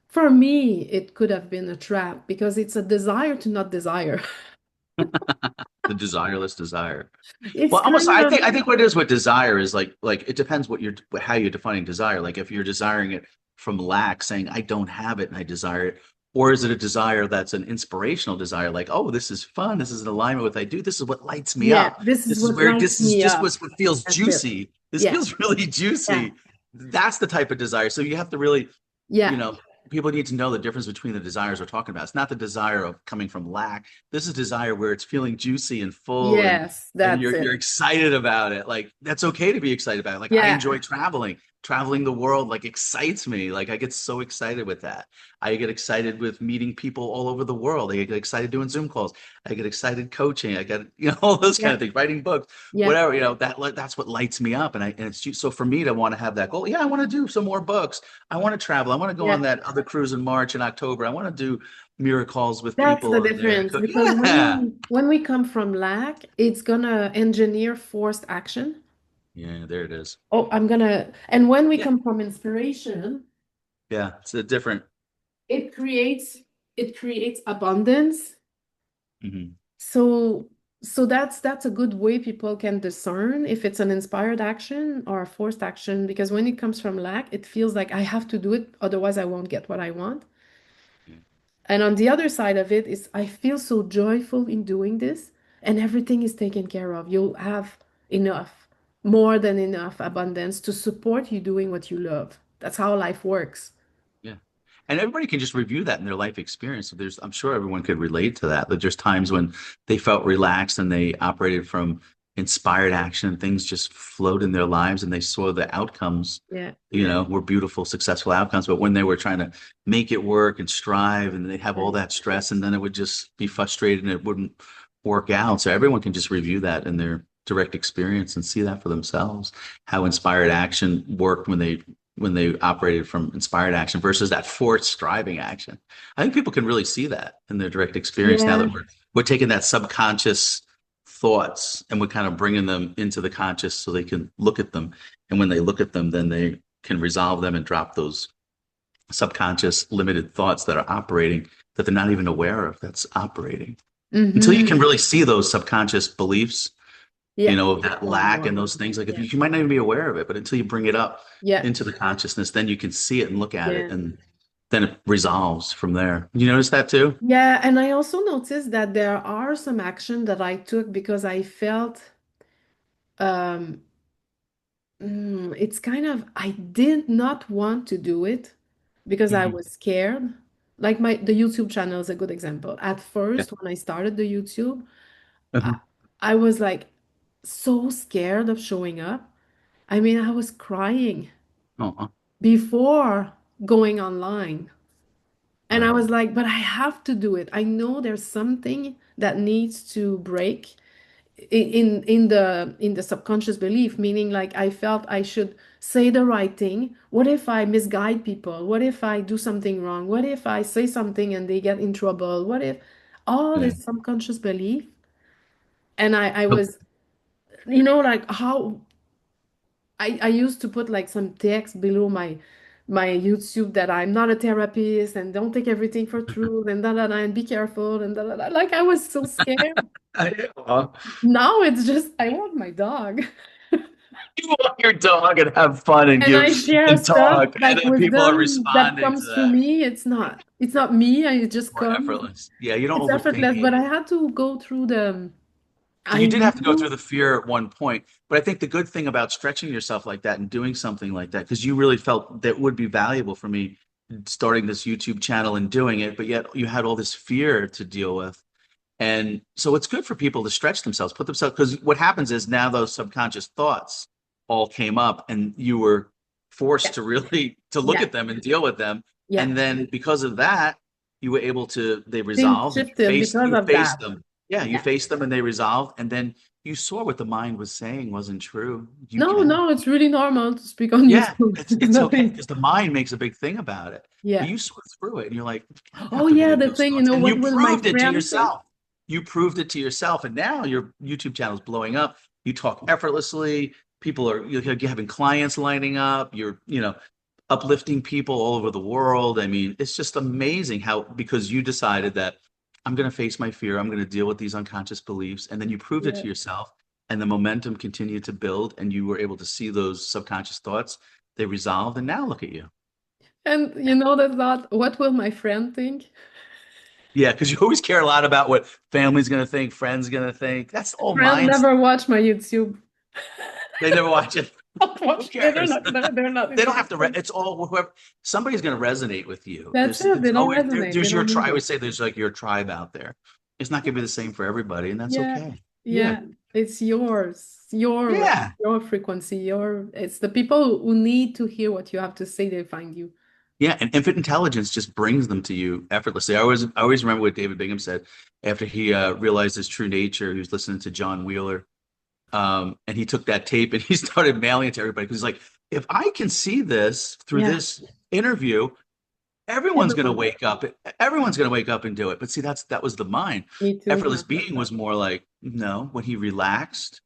for me, it could have been a trap because it's a desire to not desire. The desireless desire. It's Well, almost kind of, I think what it is with desire is like it depends how you're defining desire. Like if you're desiring it from lack, saying I don't have it and I desire it, or is it a desire that's an inspirational desire, like, oh, this is fun, this is in alignment with what I do, this is what lights me yeah, up. this is This is what where lights this is me just up. what feels That's it. juicy. This Yeah, feels really yeah, juicy. That's the type of desire. So you have to really, you yeah. know, people need to know the difference between the desires we're talking about. It's not the desire of coming from lack. This is desire where it's feeling juicy and full Yes, and that's you're it. excited about it. Like that's okay to be excited about it. Like I Yeah, enjoy traveling. Traveling the world like excites me. Like I get so excited with that. I get excited with meeting people all over the world. I get excited doing Zoom calls. I get excited coaching. I get all those kind yeah, of things. Writing books, yeah, whatever. That's what lights me up. And it's so for me to want to have that goal. Yeah, I want to do some more books. I want to travel. I want to go on yeah. that other cruise in March and October. I want to do miracles with That's people the on there. difference because Yeah. when we come from lack, it's gonna engineer forced action. Yeah, there it is. Oh, I'm gonna, and when we Yeah. come from inspiration, Yeah, it's a different. it creates it creates abundance. Mhm. So that's a good way people can discern if it's an inspired action or a forced action because when it comes from lack, it feels like I have to do it, otherwise I won't get what I want. Yeah. And on the other side of it is I feel so joyful in doing this and everything is taken care of. You'll have enough, more than enough abundance to support you doing what you love. That's how life works. Yeah. And everybody can just review that in their life experience. So I'm sure everyone could relate to that. That there's times when they felt relaxed and they operated from inspired action and things just flowed in their lives and they saw the outcomes, Yeah. were beautiful, successful outcomes. But when they were trying to make it work and strive and they'd have all that stress and then it would just be frustrated and it wouldn't work out. So everyone can just review that in their direct experience and see that for themselves, how inspired action worked when they operated from inspired action versus that forced striving action. I think people can really see that in their direct experience now Yeah. that we're taking that subconscious thoughts and we're kind of bringing them into the conscious so they can look at them. And when they look at them, then they can resolve them and drop those subconscious limited thoughts that are operating that they're not even aware of that's operating. Until you Mm-hmm. can really see those subconscious beliefs, Yeah. of that lack and those things, like if Yeah. you might not even be aware of it, but until you bring it up Yeah. into the consciousness, then you can see it and look at it, Yeah. and then it resolves from there. You notice that too? Yeah. And I also noticed that there are some action that I took because I felt um it's kind of I did not want to do it because I Hmm. was scared. Like the YouTube channel is a good example. At Yeah. first, when I started the YouTube, I, Uh-huh. I was like so scared of showing up. I mean, I was crying Oh, before going online. And I right. was like, but I have to do it. I know there's something that needs to break in the subconscious belief, meaning like I felt I should say the right thing. What if I misguide people? What if I do something wrong? What if I say something and they get in trouble? What if all Yeah. this subconscious belief? And I Oh, was, like how I used to put like some text below my YouTube that I'm not a therapist and don't take everything for truth and da da da and be careful and da da da. Like I was so scared. yeah. Now it's just I want my dog. You walk your dog and have fun and And give I share and stuff talk, and like then people are wisdom that responding to comes through that. me. It's not me. It just More comes. effortless. Yeah, you don't It's overthink effortless, it. but I had to go through the I You did have to go knew. through the fear at one point, but I think the good thing about stretching yourself like that and doing something like that, because you really felt that would be valuable for me starting this YouTube channel and doing it, but yet you had all this fear to deal with. And so it's good for people to stretch themselves, put themselves, because what happens is now those subconscious thoughts all came up and you were forced Yeah, to really to look yeah, at them and deal with them. yeah. And then because of that, you were able to, they Things resolved and shifted because you of that. faced them. Yeah, you Yeah. faced them and they resolved. And then you saw what the mind was saying wasn't true. You No, can. no, it's really normal to speak on Yeah, YouTube. There's it's okay nothing. because the mind makes a big thing about it. But Yeah. you sort through it and you're like, I don't Oh have to yeah, believe the those thing, thoughts. And what you will my proved it to friend think? yourself. You proved it to yourself. And now your YouTube channel is blowing up. You talk effortlessly. People are you're having clients lining up. You're, uplifting people all over the world. I mean, it's just amazing how because you decided that I'm going to face my fear, I'm going to deal with these unconscious beliefs, and then you proved it Yeah. to yourself, and the momentum continued to build, and you were able to see those subconscious thoughts. They resolved, and now look at you. And you know the thought, what will my friend think? Yeah, because you always care a lot about what family's going to think, friends going to think. That's all Friend mindset. never watch my YouTube. They never watch it. Don't Who watch. They're cares? not they're not They don't have to. interested. It's all whoever. Somebody's going to resonate with you. That's There's it. it's They don't always resonate. They there's your don't tribe. need I it. would say there's like your tribe out there. It's not going to be the same for everybody, and that's Yeah. okay. Yeah, Yeah. It's yours. Your yeah, your frequency. It's the people who need to hear what you have to say, they find you. yeah. And infant intelligence just brings them to you effortlessly. I always remember what David Bingham said after he realized his true nature. He was listening to John Wheeler, and he took that tape and he started mailing it to everybody because he's like, if I can see this through Yeah. this interview, everyone's going to Everyone. wake up. Everyone's going to wake up and do it. But see, that was the mind. Me too. Effortless being was more like, no, when he relaxed,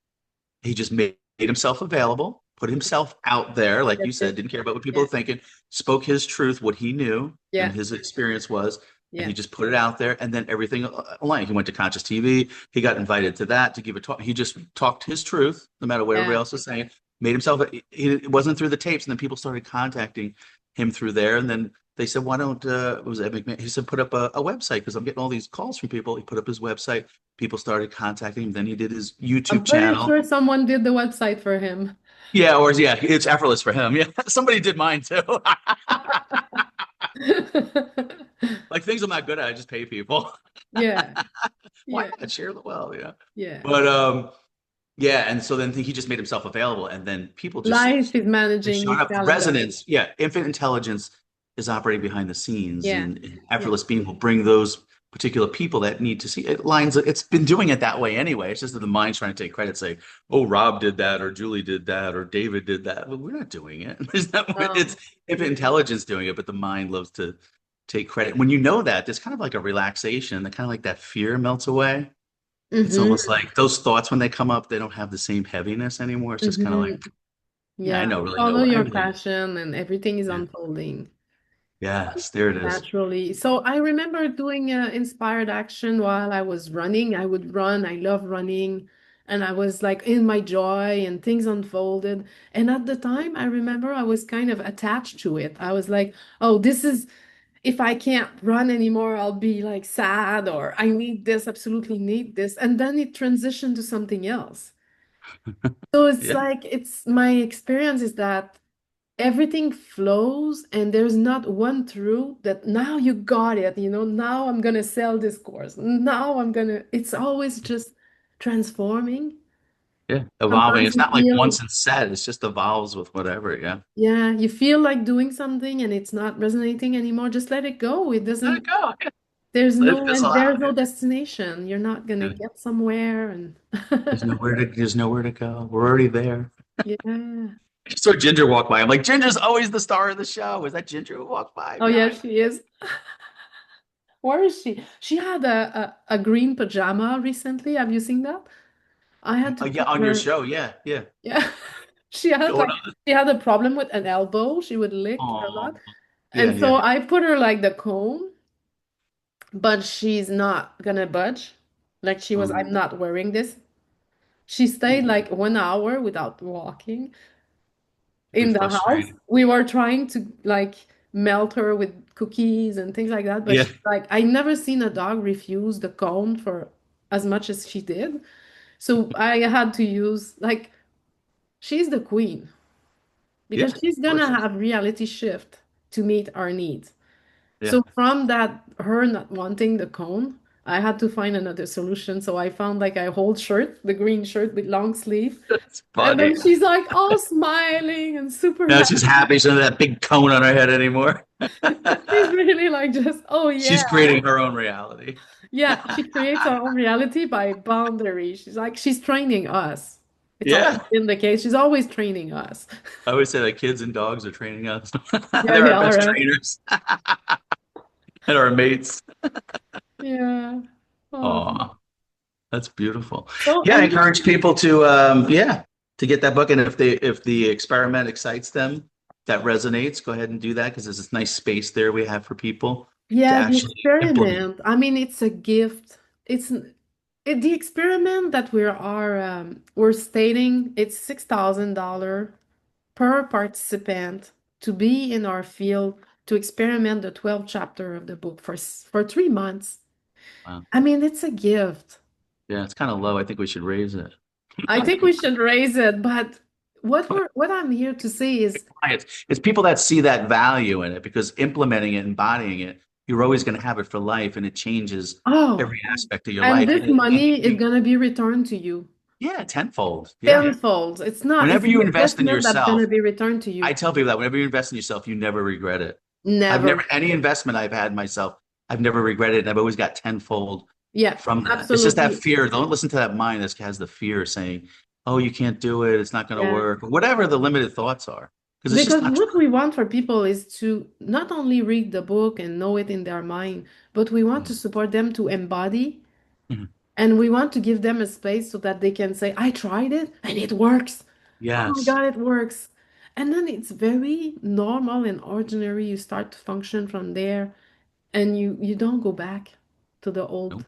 he just made himself available, put himself out there, like you That's said, it. didn't care about what people Yeah. are thinking, spoke his truth, what he knew and Yeah. his experience was, and Yeah. he just put it out there, and then everything aligned. He went to Conscious TV, he got invited to that to give a talk. He just talked his truth, no matter what everybody Yeah. else was saying, made himself. It wasn't through the tapes, and then people started contacting him through there, and then they said, "Why don't it was Ed McMahon?" He said, "Put up a website because I'm getting all these calls from people." He put up his website. People started contacting him. Then he did his YouTube I'm pretty channel. sure someone did the website for him. Yeah, or yeah, it's effortless for him. Yeah, somebody did mine too. Like things I'm not good at, I just pay people. Yeah. Why Yeah. not share the wealth? Yeah, Yeah. but yeah, and so then he just made himself available, and then people Life just is they managing showed his up. calendar. Resonance, yeah, infinite intelligence is operating behind the scenes, Yeah. and Yeah. effortless being will bring those particular people that need to see it lines. It's been doing it that way anyway. It's just that the mind's trying to take credit, say, "Oh, Rob did that, or Julie did that, or David did that." Well, we're not doing it. There's no, it's Um, if intelligence doing it, but the mind loves to take credit. When you know that, there's kind of like a relaxation, and kind of like that fear melts away. It's almost mhm, like those thoughts when they come up, they don't have the same heaviness anymore. It's just kind of like, mhm. yeah, I Yeah, know, really know follow where your everything. passion and everything is Yeah. unfolding Yes, there it is. naturally. So I remember doing inspired action while I was running. I would run. I love running. And I was like in my joy and things unfolded. And at the time, I remember I was kind of attached to it. I was like, oh, this is, if I can't run anymore, I'll be like sad or I need this, absolutely need this. And then it transitioned to something else. So it's Yeah. like, it's my experience is that everything flows and there's not one truth that now you got it, now I'm gonna sell this course. Now I'm gonna, it's always just transforming. Yeah. Evolving. Sometimes It's you not like feel, once it's set, it's just evolves with whatever. Yeah. yeah, you feel like doing something and it's not resonating anymore. Just let it go. It Let it doesn't, go. Yeah. there's Let it no, fizzle and there's out. no destination. You're not gonna Yeah. get somewhere and There's nowhere to go. We're already there. yeah. I saw Ginger walk by. I'm like, Ginger's always the star of the show. Is that Ginger who walked by Oh yeah, behind? she is. Where is she? She had a green pajama recently. Have you seen that? I had to Yeah, put on your her. show. Yeah, yeah. Yeah. She had Going like on. she had a problem with an elbow. She would lick a Oh, lot. yeah, And so yeah. I put her like the cone, but she's not gonna budge. Like she was, I'm Um, not wearing this. She stayed like 1 hour without walking it'd be in the house. frustrating. We were trying to like melt her with cookies and things like that, but Yeah, she's like, I never seen a dog refuse the cone for as much as she did. So I had to use like she's the queen yeah. because she's Of gonna course. have reality shift to meet our needs. Yeah. So from that, her not wanting the cone, I had to find another solution. So I found like a whole shirt, the green shirt with long sleeve. That's And funny. then she's like all smiling and super Now happy. she's happy. She doesn't have that big cone on her head anymore. She's really like just, oh yeah. She's creating her own reality. Yeah, she creates her own reality by boundary. She's like, she's training us. It's always Yeah. been the case. She's always training us. I always say that kids and dogs are training us. Yeah, They're they our best are. trainers and our mates. Yeah. Aw, that's beautiful. So, Yeah, I and encourage people to yeah, to get that book. And if the experiment excites them, that resonates, go ahead and do that because there's this nice space there we have for people to yeah, the actually implement. experiment. I mean, it's a gift. The experiment that we're stating. It's $6,000 per participant to be in our field to experiment the 12 chapter of the book for 3 months. Wow. I mean, it's a gift. Yeah, it's kind of low. I think we should raise it. I think we should raise it, but what I'm here to say is, It's people that see that value in it because implementing it, embodying it, you're always going to have it for life, and it changes oh, every aspect of your and life. this money is gonna be returned to you Yeah, tenfold. Yeah. tenfold. It's Whenever the you invest in investment that's yourself, gonna be returned to I you. tell people that whenever you invest in yourself, you never regret it. I've never, Never. any investment I've had myself, I've never regretted it. And I've always got tenfold Yeah, from that. It's just that absolutely. fear. Don't listen to that mind that has the fear saying, oh, you can't do it. It's not going to Yeah. work. Whatever the limited thoughts are, because it's just Because not what true. we want for people is to not only read the book and know it in their mind, but we want to Mhm. support them to embody Mhm. and we want to give them a space so that they can say, I tried it and it works. Oh my Yes. God, it works. And then it's very normal and ordinary. You start to function from there and you don't go back to the old Nope.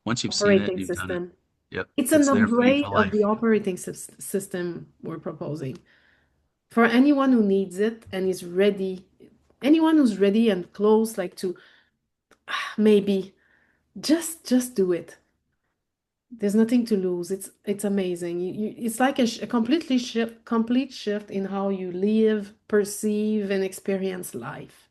Once you've seen it, operating you've done it. system. Yep. It's an It's there for you for upgrade of the life. operating system we're proposing. For anyone who needs it and is ready, anyone who's ready and close, like to maybe just do it. There's nothing to lose. It's amazing. It's like a complete shift in how you live, perceive, and experience life.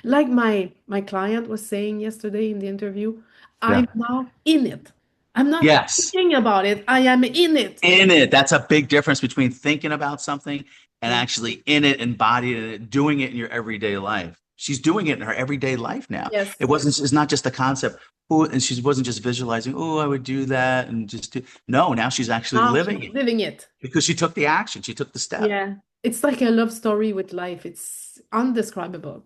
Like my client was saying yesterday in the interview, Yeah. I'm now in it. I'm not Yes. thinking about it. I am in it. In it. That's a big difference between thinking about something and Yeah. actually in it, embodying it, doing it in your everyday life. she's doing it in her everyday life now. Yes. It's not just the concept. Oh, and she wasn't just visualizing, oh, I would do that and just do. No, now she's actually Now she's living it living it. because she took the action. She took the step. Yeah. It's like a love story with life. It's undescribable.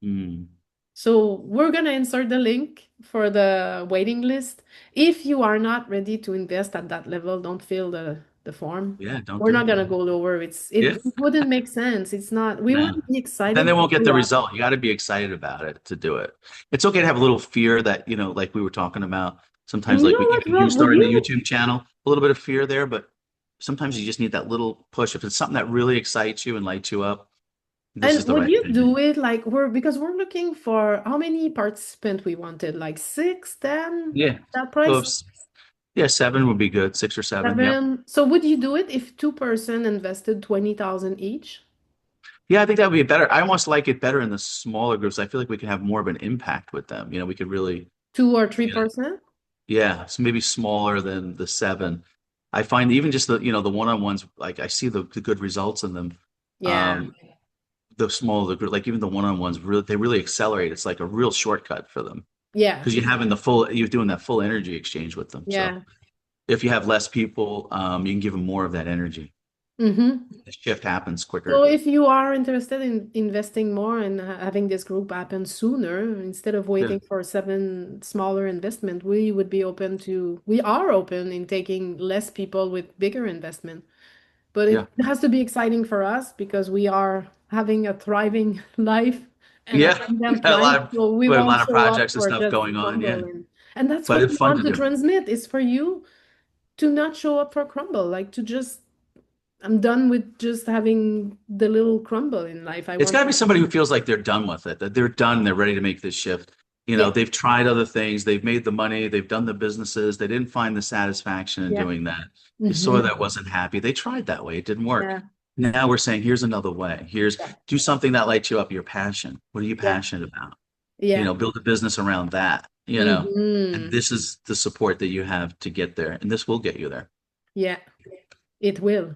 Mm. So we're gonna insert the link for the waiting list. If you are not ready to invest at that level, don't fill the form. Yeah, don't We're do not it. gonna go lower. Yeah. It wouldn't make sense. It's not. We No. want to be Then excited they to won't get the show up. result. You got to be excited about it to do it. It's okay to have a little fear that, like we were talking about. Sometimes, And you like know what, you Rob? Would starting the you YouTube channel, a little bit of fear there, but sometimes you just need that little push. If it's something that really excites you and lights you up, this is and the would right you thing. do it like we're looking for how many participants we wanted? Like six, 10, Yeah. that So price? yeah, 7 would be good. 6 or 7. Yep. 7. So would you do it if two-person invested 20,000 each? Yeah, I think that would be better. I almost like it better in the smaller groups. I feel like we can have more of an impact with them. We could really, 2 or 3%? yeah, so maybe smaller than the 7. I find even just the one-on-ones, like I see the good results in them. Yeah. Um, the smaller the group, like even the one-on-ones, they really accelerate. It's like a real shortcut for them Yeah. because you're doing that full energy exchange with them. So Yeah. if you have less people, you can give them more of that energy. Mm-hmm. The shift happens So quicker. if you are interested in investing more and having this group happen sooner, instead of Yeah, waiting for 7 smaller investment, we are open in taking less people with bigger investment. But yeah, it has to be exciting for us because we are having a thriving life and yeah. abundant A life. lot of So we we have a won't lot of show up projects and for stuff just going on. Yeah, crumble. And that's but what it's we fun want to to do. transmit is for you to not show up for crumble, like to just I'm done with just having the little crumble in life. I It's want got to be somebody who feels like they're done with it, that they're done, they're ready to make this shift. yeah. They've tried other things, they've made the money, they've done the businesses, they didn't find the satisfaction in Yeah. doing that. They saw Hmm. that wasn't happy. They tried that way, it didn't work. Yeah. Now we're saying, here's another way. Yeah. Do something that lights you up, your passion. What are you Yeah. passionate about? Yeah. Build a business around that. And Hmm. this is the support that you have to get there. And this will get you there. Yeah. It will.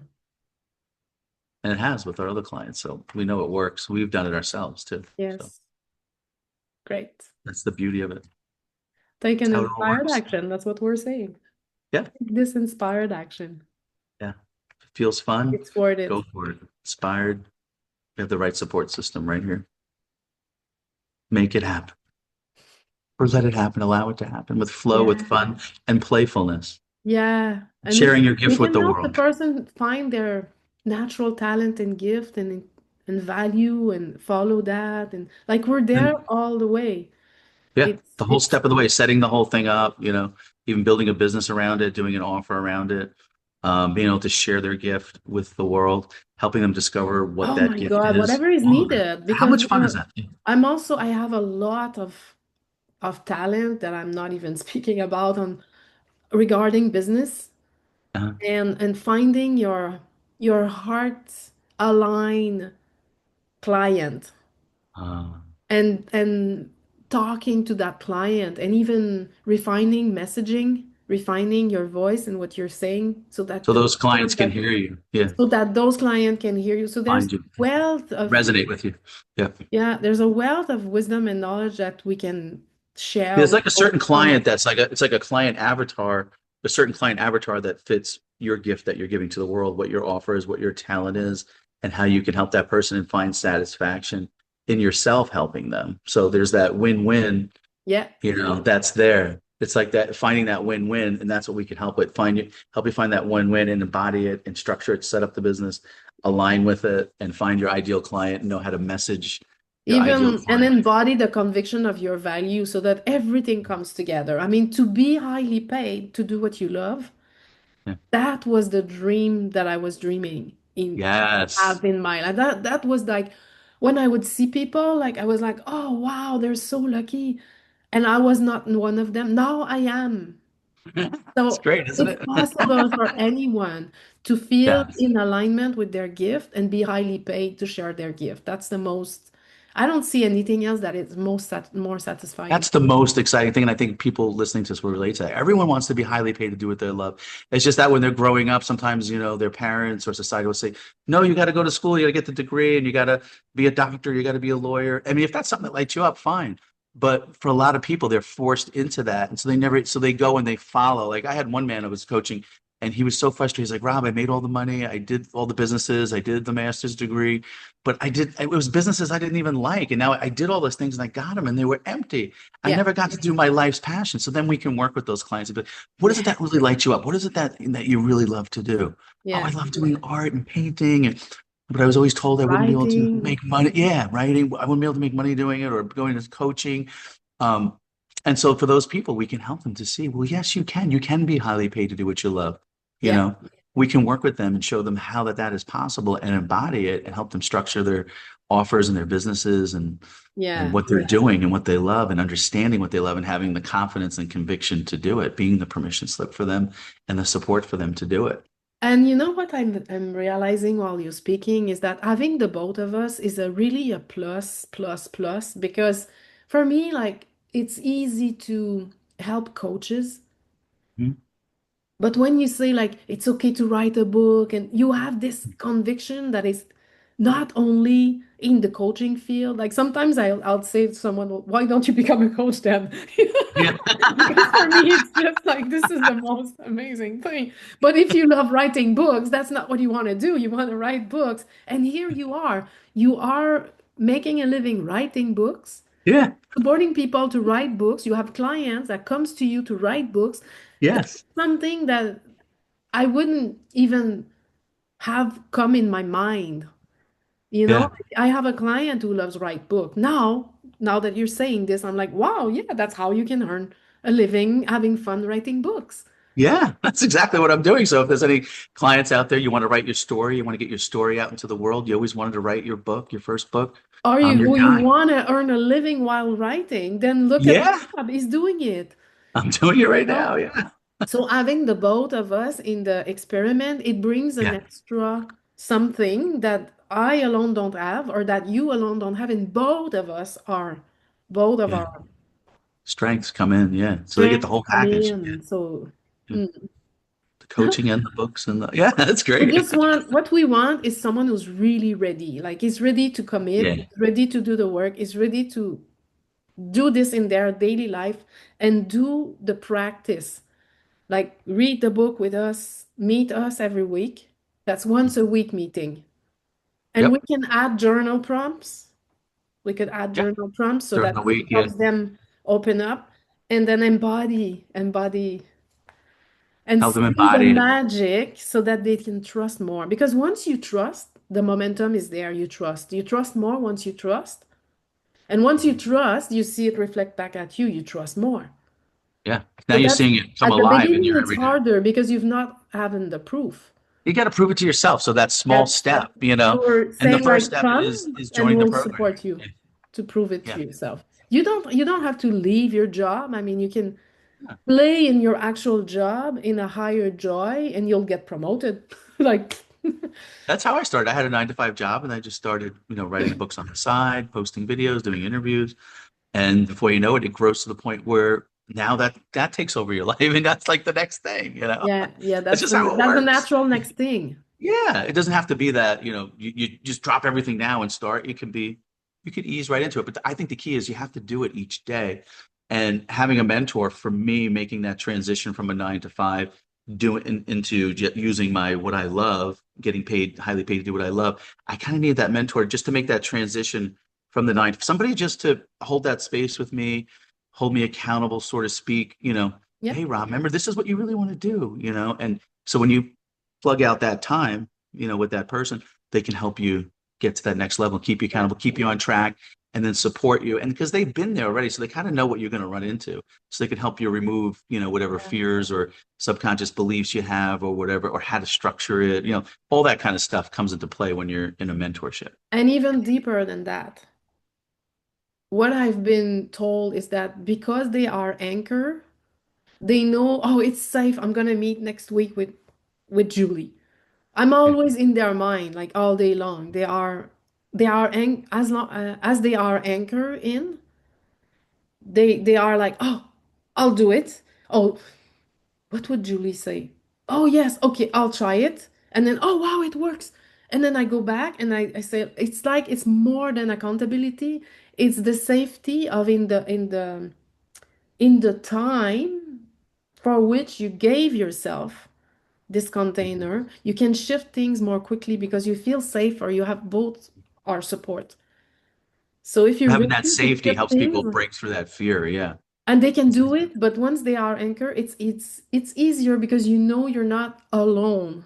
And it has with our other clients. So we know it works. We've done it ourselves too. So Yes. Great. that's the beauty of it. Take That's an how it all inspired works. action. That's what we're saying. Yeah. Take this inspired action. Yeah. If it feels fun, It's worth it. go for it. Inspired. You have the right support system right here. Make it happen. Or let it happen. Allow it to happen with flow, with Yeah. fun and playfulness. Yeah. And Sharing your we gift with can the help the world. person find their natural talent and gift and value and follow that. And like we're there And all the way. yeah, the whole It's step of the way, setting the whole thing up, even building a business around it, doing an offer around it, being able to share their gift with the world, helping them discover what oh that my gift God, is, whatever is all of it. needed. How Because much fun is that? I have a lot of talent that I'm not even speaking about on regarding business Uh, and finding your heart align client uh, and talking to that client and even refining messaging, refining your voice and what you're saying so those clients can hear you. Yeah, so that those clients can hear you. So there's find you, wealth of resonate with you. Yeah. yeah, there's a wealth of wisdom and knowledge that we can share There's with like a those certain clients. client it's like a client avatar, a certain client avatar that fits your gift that you're giving to the world, what your offer is, what your talent is, and how you can help that person and find satisfaction in yourself helping them. So there's that win-win, Yeah, that's there. It's like that finding that win-win, and that's what we can help with. Help you find that win-win and embody it and structure it, set up the business, align with it, and find your ideal client and know how to message your ideal even and client. embody the conviction of your value so that everything comes together. I mean, to be highly paid to do what you love, Yeah. that was the dream that I was dreaming in Yes. have in my life. That was like when I would see people, like I was like, oh wow, they're so lucky. And I was not one of them. Now I am. It's So great, isn't it's it? possible for anyone to feel Yes. in alignment with their gift and be highly paid to share their gift. That's the most, I don't see anything else that is more satisfying. That's the most exciting thing. And I think people listening to this will relate to that. Everyone wants to be highly paid to do what they love. It's just that when they're growing up, sometimes, their parents or society will say, no, you got to go to school, you got to get the degree, and you got to be a doctor, you got to be a lawyer. I mean, if that's something that lights you up, fine. But for a lot of people, they're forced into that. And so so they go and they follow. Like I had one man I was coaching, and he was so frustrated. He's like, Rob, I made all the money, I did all the businesses, I did the master's degree, but it was businesses I didn't even like. And now I did all those things and I got them and they were empty. I Yeah, never got to do my life's passion. So then we can work with those clients and be like, what is it that really lights you up? What is it that you really love to do? Oh, I yeah. love doing art and painting. But I was always told I wouldn't be able to Writing. make money. Yeah, writing. I wouldn't be able to make money doing it or going to coaching. Um, and so for those people, we can help them to see, well, yes, you can. You can be highly paid to do what you love. You Yeah, know, we can work with them and show them how that is possible and embody it and help them structure their offers and their businesses and yeah. what they're doing and what they love and understanding what they love and having the confidence and conviction to do it, being the permission slip for them and the support for them to do it. And you know what I'm realizing while you're speaking is that having the both of us is a really a plus, plus, plus, because for me, like it's easy to help coaches. Mhm. But when you say like it's okay to write a book and you have this conviction that is not only in the coaching field, like sometimes I'll say to someone, "Well, why don't you become a coach then?" Yeah. Because for me, it's just like this is the most amazing thing. But if you love writing books, that's not what you want to do. You want to write books. And here you are. You are making a living writing books, Yeah. supporting people to write books. You have clients that comes to you to write books. That's Yes. something that I wouldn't even have come in my mind. You know, Yeah. I have a client who loves write book. Now that you're saying this, I'm like, wow, yeah, that's how you can earn a living having fun writing books. Yeah, that's exactly what I'm doing. So if there's any clients out there, you want to write your story, you want to get your story out into the world, you always wanted to write your book, your first book, Or I'm your you guy. want to earn a living while writing, then look at Yeah, Rob, he's doing it. I'm doing it right No? now. Yeah. So having the both of us in the experiment, it brings an Yeah. extra something that I alone don't have, or that you alone don't have, and both of us are, both of Yeah. our Strengths come in. Yeah. So they get the strengths whole come package. Yeah. in. So, Yeah. mm. The coaching and the books and yeah, that's We great. just want what we want is someone who's really ready, like he's ready to commit, Yeah. he's ready to do the work, he's ready to do this in their daily life and do the practice. Like read the book with us, meet us every week. That's once a week meeting. And we Yep. can add journal prompts. We could add Yeah. journal prompts so During that the it week. Yeah. helps them open up and then embody and Help them see the embody it. magic so that they can trust more. Because once you trust, the momentum is there. You trust. You trust more once you trust. And once you trust, you see it reflect back at you. You trust more. Yeah. Now So you're that's seeing it come at the alive in beginning, your it's everyday. harder because you've not having the proof. You got to prove it to yourself. So that small Yes. step, So we're and the saying first like step is come is and join the we'll program. support you Yeah. to prove it to Yeah. yourself. You don't have to leave your job. I mean, you can Yeah. play in your actual job in a higher joy and you'll get promoted. Like That's how I started. I had a 9 to 5 job and I just started, writing the books on the side, posting videos, doing interviews. And before you know it, it grows to the point where now that takes over your life and that's like the next thing. yeah, yeah, That's just how it that's the works. natural next thing. Yeah, it doesn't have to be that, you just drop everything now and start. It can be, you could ease right into it. But I think the key is you have to do it each day. And having a mentor for me, making that transition from a 9 to 5, into using my what I love, getting paid, highly paid to do what I love. I kind of need that mentor just to make that transition from the nine, somebody just to hold that space with me, hold me accountable, so to speak. Yeah. Hey, Rob, remember this is what you really want to do, and so when you plug out that time, with that person, they can help you get to that next level, keep you Yeah. accountable, keep you on track, and then support you. And because they've been there already, so they kind of know what you're going to run into. So they can help you remove, whatever Yeah. fears or subconscious beliefs you have or whatever, or how to structure it. All that kind of stuff comes into play when you're in a mentorship. And even deeper than that, what I've been told is that because they are anchor, they know, oh, it's safe. I'm gonna meet next week with Julie. I'm Yeah. always in their mind, like all day long. They are they are as long as they are anchored in, they are like, oh, I'll do it. Oh, what would Julie say? Oh yes, okay, I'll try it. And then, oh wow, it works. And then I go back and I say it's like it's more than accountability. It's the safety of in the time for which you gave yourself this container. You can shift things more quickly because you feel safe or you have both our support. So if you're Having ready that to safety shift helps people things, break through that fear. Yeah. and they can do it, but once they are anchored, it's easier because you know you're not alone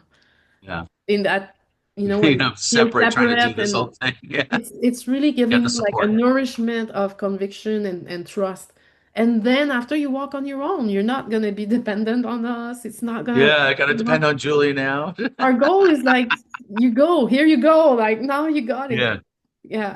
Yeah. in that, when You you know, feel separate, trying to do separate, this and whole thing. Yeah. it's really Get the giving you like a support. nourishment of conviction and trust. And then after you walk on your own, you're not gonna be dependent on us. It's not gonna, Yeah, I gotta you know, depend on Julie now. our goal is like, you go, here you go, like now you got it. Yeah. Yeah.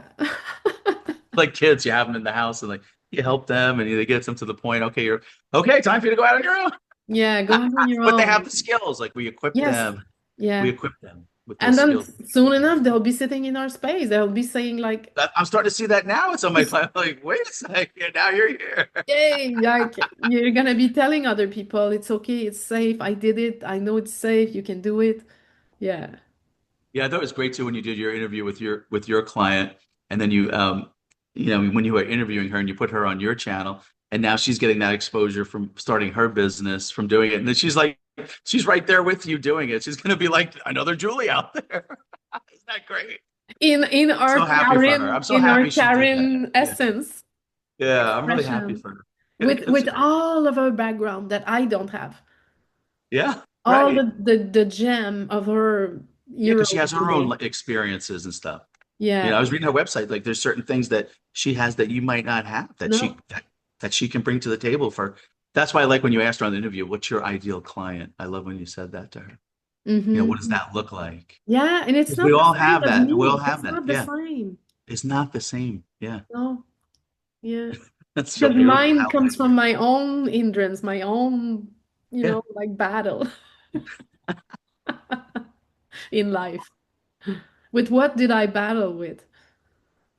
Like kids, you have them in the house and like you help them and they get them to the point, okay, you're okay, time for you to go out on your own. Yeah, go out on your But they have the own. skills. Like Yes. we Yeah. equip them with And those then skills. soon enough, they'll be sitting in our space. They'll be saying like, I'm starting to see that now. It's on my client. Like, wait a second, now you're here. "Yay!" Like you're gonna be telling other people, "It's okay, it's safe. I did it. I know it's safe. You can do it." Yeah. Yeah, I thought it was great too when you did your interview with your client, and then when you were interviewing her and you put her on your channel, and now she's getting that exposure from starting her business, from doing it, and then she's right there with you doing it. She's gonna be like another Julie out there. Isn't that great? In I'm our so happy for her. I'm so In our happy she did that. Karen Yeah, essence yeah, I'm really happy expression for her. with It's great. all of her background that I don't have. Yeah, All right. the gem of her Yeah, because hero she has her own today. like, experiences and stuff. Yeah. I was reading her website. Like, there's certain things that she has that you might not have No. that she can bring to the table for. That's why I like when you asked her on the interview, "What's your ideal client?" I love when you said that to her. What does Mm-hmm. that look like? Yeah, and it's Because we not the all same have as that. We all me. have It's that. not the Yeah, same. it's not the same. Yeah, No. Yeah. that's so Because beautiful. mine How comes from my own hindrance, my own, yeah, like battle in life. With what did I battle with?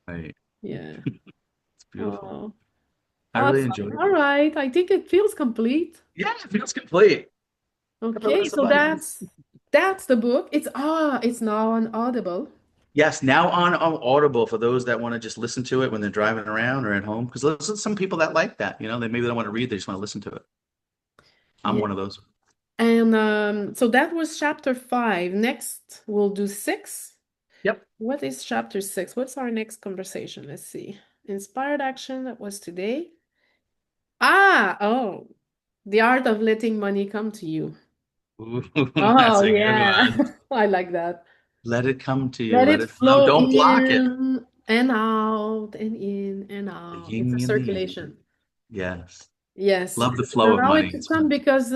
right. Yeah. It's beautiful. Oh, I really awesome. enjoyed All it. right. I think it feels complete. Yeah, it feels complete. Okay, Effortless so abundance. that's the book. It's now on Audible. Yes, now on Audible for those that want to just listen to it when they're driving around or at home. Because there's some people that like that. They maybe don't want to read, they just want to listen to it. I'm Yeah. one of those. And so that was chapter 5. Next, we'll do 6. Yep. What is chapter 6? What's our next conversation? Let's see. Inspired action, that was today. Oh, the art of letting money come to you. Ooh, Oh, that's a good yeah. one. I like that. Let it come to you. Let Let it it flow. flow Don't block it. in and out and in and The out. It's a yin and the yang. circulation. Yes. Yes. Love the And flow of allow money. it to It's come because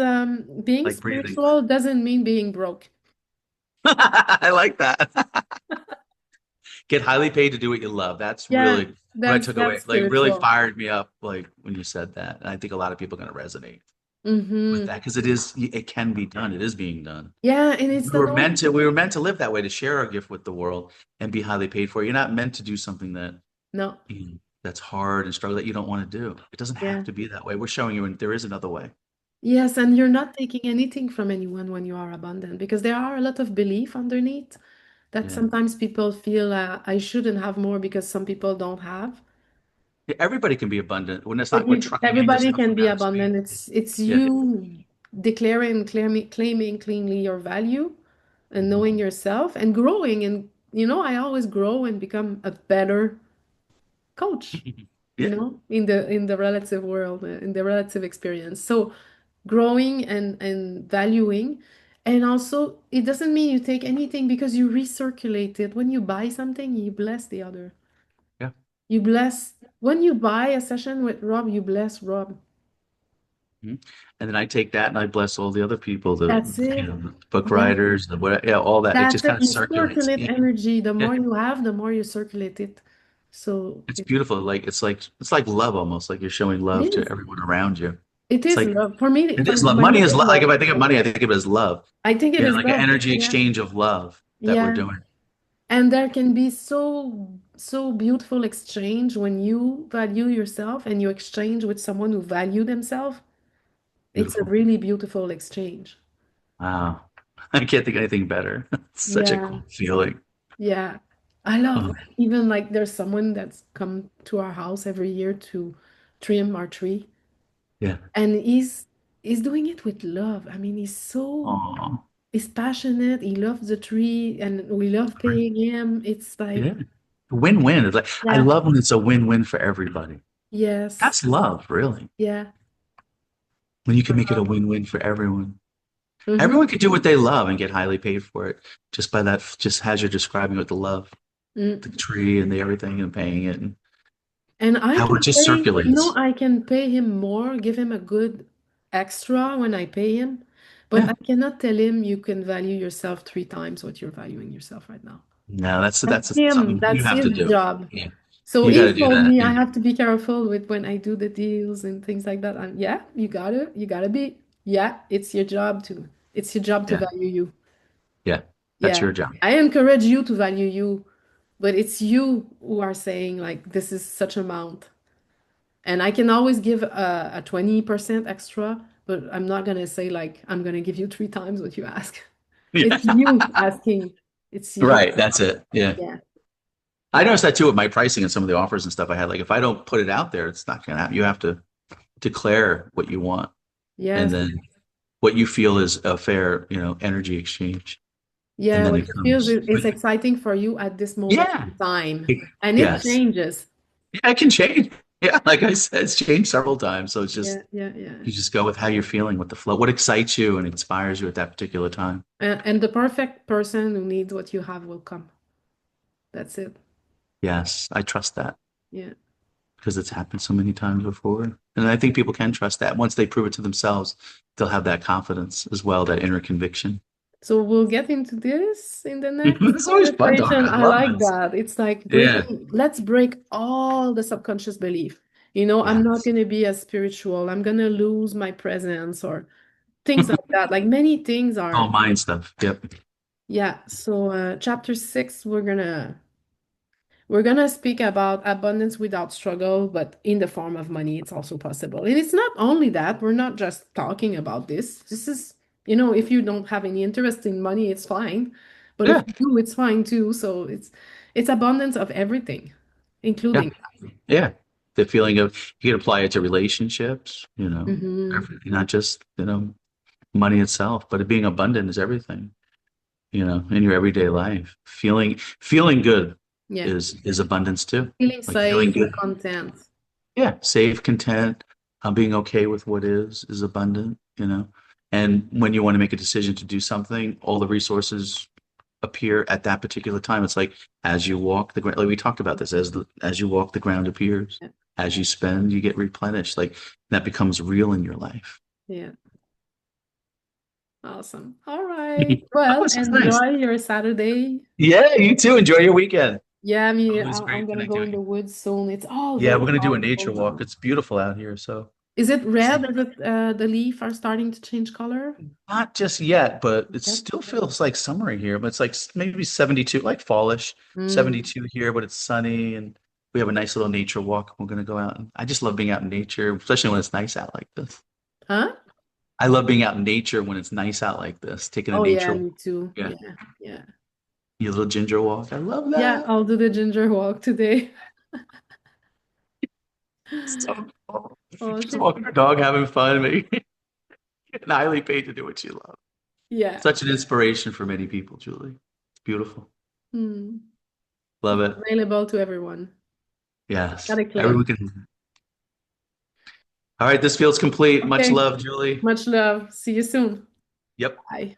being like breathing. spiritual doesn't mean being broke. I like that. Get highly paid to do what you love. That's Yeah, really what I took away. that's Like really spiritual. fired me up like when you said that. And I think a lot of people are going to resonate with Mm-hmm. that because it can be done. It is being done. Yeah, and it's the no. We were meant to live that way, to share our gift with the world and be highly paid for. You're not meant to do something No. that's hard and struggle that you don't want to do. It doesn't have Yeah. to be that way. We're showing you, and there is another way. Yes, and you're not taking anything from anyone when you are abundant because there are a lot of belief underneath that Yeah. sometimes people feel I shouldn't have more because some people don't have. Yeah, everybody can be abundant when it's not, we're trying Everybody yourself can from be outer space. abundant. It's Yeah. you declaring, claiming cleanly your value and Mhm. knowing yourself and growing. And I always grow and become a better coach, Yeah. in the relative world, in the relative experience. So growing and valuing. And also, it doesn't mean you take anything because you recirculate it. When you buy something, you bless the other. Yeah. You bless, when you buy a session with Rob, you bless Rob. Mhm. And then I take that and I bless all the other people, That's it. the book Yeah, writers, the what, yeah, all that. It that's just it. kind of You circulates. circulate Yeah. energy. The Yeah. more you have, the more you circulate it. So It's beautiful. It's like love almost, like you're showing it love to is. everyone around you. It It's is like love. For me, it for is love. when Money you is say love. Like if love, I think of money, I think of it as love. I think it is Like an love. energy Yeah. exchange of love that we're Yeah. doing. And there can be so beautiful exchange when you value yourself and you exchange with someone who value themselves. It's a Beautiful. really beautiful exchange. Wow. I can't think of anything better. It's such a Yeah, cool feeling. yeah. I love Oh, like, even like there's someone that's come to our house every year to trim our tree, yeah. and he's doing it with love. I mean, Oh, he's passionate. He loves the tree, and we love paying him. It's like, yeah. Win-win. It's like I yeah, love when it's a win-win for everybody. yes, That's love, really. yeah. When you can make it a win-win for everyone. Mm-hmm. Everyone can do what they love and get highly paid for it just by that, just as you're describing with the love, the Mm. tree and the everything and paying it and And I how can it just pay, circulates. I can pay him more, give him a good extra when I pay him, but Yeah. I cannot tell him you can value yourself three times what you're valuing yourself right now. No, That's that's him. something you That's have his to do. job. Yeah. So You got he to do told that. me I Yeah. have to be careful with when I do the deals and things like that. And yeah, you gotta be. Yeah, it's your job to Yeah. value you. Yeah. That's Yeah. your job. I encourage you to value you, but it's you who are saying like this is such amount. And I can always give a 20% extra, but I'm not gonna say like I'm gonna give you three times what you ask. Yeah. It's you asking. It's you. Right. That's it. Yeah. Yeah. I Yeah. noticed that too with my pricing and some of the offers and stuff I had. Like if I don't put it out there, it's not gonna happen. You have to declare what you want and Yes. then what you feel is a fair, energy exchange. And Yeah, then what it you feel comes. is exciting for you at this moment Yeah. in time. And it Yes. changes. Yeah, it can change. Yeah, like I said, it's changed several times. So it's just Yeah, yeah, yeah. you just go with how you're feeling, with the flow, what excites you and inspires you at that particular time. And the perfect person who needs what you have will come. That's it. Yes, I trust that Yeah. because it's happened so many times before. And I think people can trust that. Once they prove it to themselves, they'll have that confidence as well, that inner conviction. So we'll get into this in the next It's always fun talking. conversation. I I love like this. that. It's like Yeah. let's break all the subconscious belief. I'm not Yes. going to be as spiritual. I'm going to lose my presence or things like that. Like many things All are, mind stuff. Yep. yeah. So chapter 6, we're gonna speak about abundance without struggle, but in the form of money, it's also possible. And it's not only that, we're not just talking about this. This is, if you don't have any interest in money, it's fine. But if Yeah. you do, it's fine too. So it's abundance of everything, Yeah. including. Yeah. The feeling of you can apply it to relationships, Hmm. everything, not just, money itself, but it being abundant is everything, in your everyday life. Feeling good Yeah. is abundance too. Feeling Like feeling safe and good. content. Yeah, safe, content, being okay with what is abundant. And when you want to make a decision to do something, all the resources appear at that particular time. It's like as you walk the ground, like we talked about this, as you walk, the ground appears. Yeah. As you spend, you get replenished. Like that becomes real in your life. Yeah. Awesome. All right. Oh, Well, this is nice. enjoy your Saturday. Yeah, you too. Enjoy your weekend. Yeah, I mean, Always I'm great gonna go connecting in with the you. woods soon. It's all Yeah, very we're gonna do a nature colorful walk. now. It's beautiful out here, so Is it red? see. Is it the leaf are starting to change color? Not just yet, but it Yep. still feels like summery here. But it's like maybe 72, like fallish, Mm. 72 here, but it's sunny and we have a nice little nature walk. We're gonna go out. And I just love being out in nature, especially when it's nice out like this. Huh? I love being out in nature when it's nice out like this, taking a Oh yeah, nature walk. me too. Yeah, Yeah, yeah. your little ginger walk. I love Yeah, that. I'll do the ginger walk today. So cool. Oh Just shit. walking your dog, having fun, maybe and highly paid to do what you love. Yeah. Such an inspiration for many people, Julie. It's beautiful. Hmm. Love It's it. available to everyone. Yes. Gotta claim. Everyone can. All right, this feels complete. Much Okay. love, Julie. Much love. See you soon. Yep. Bye.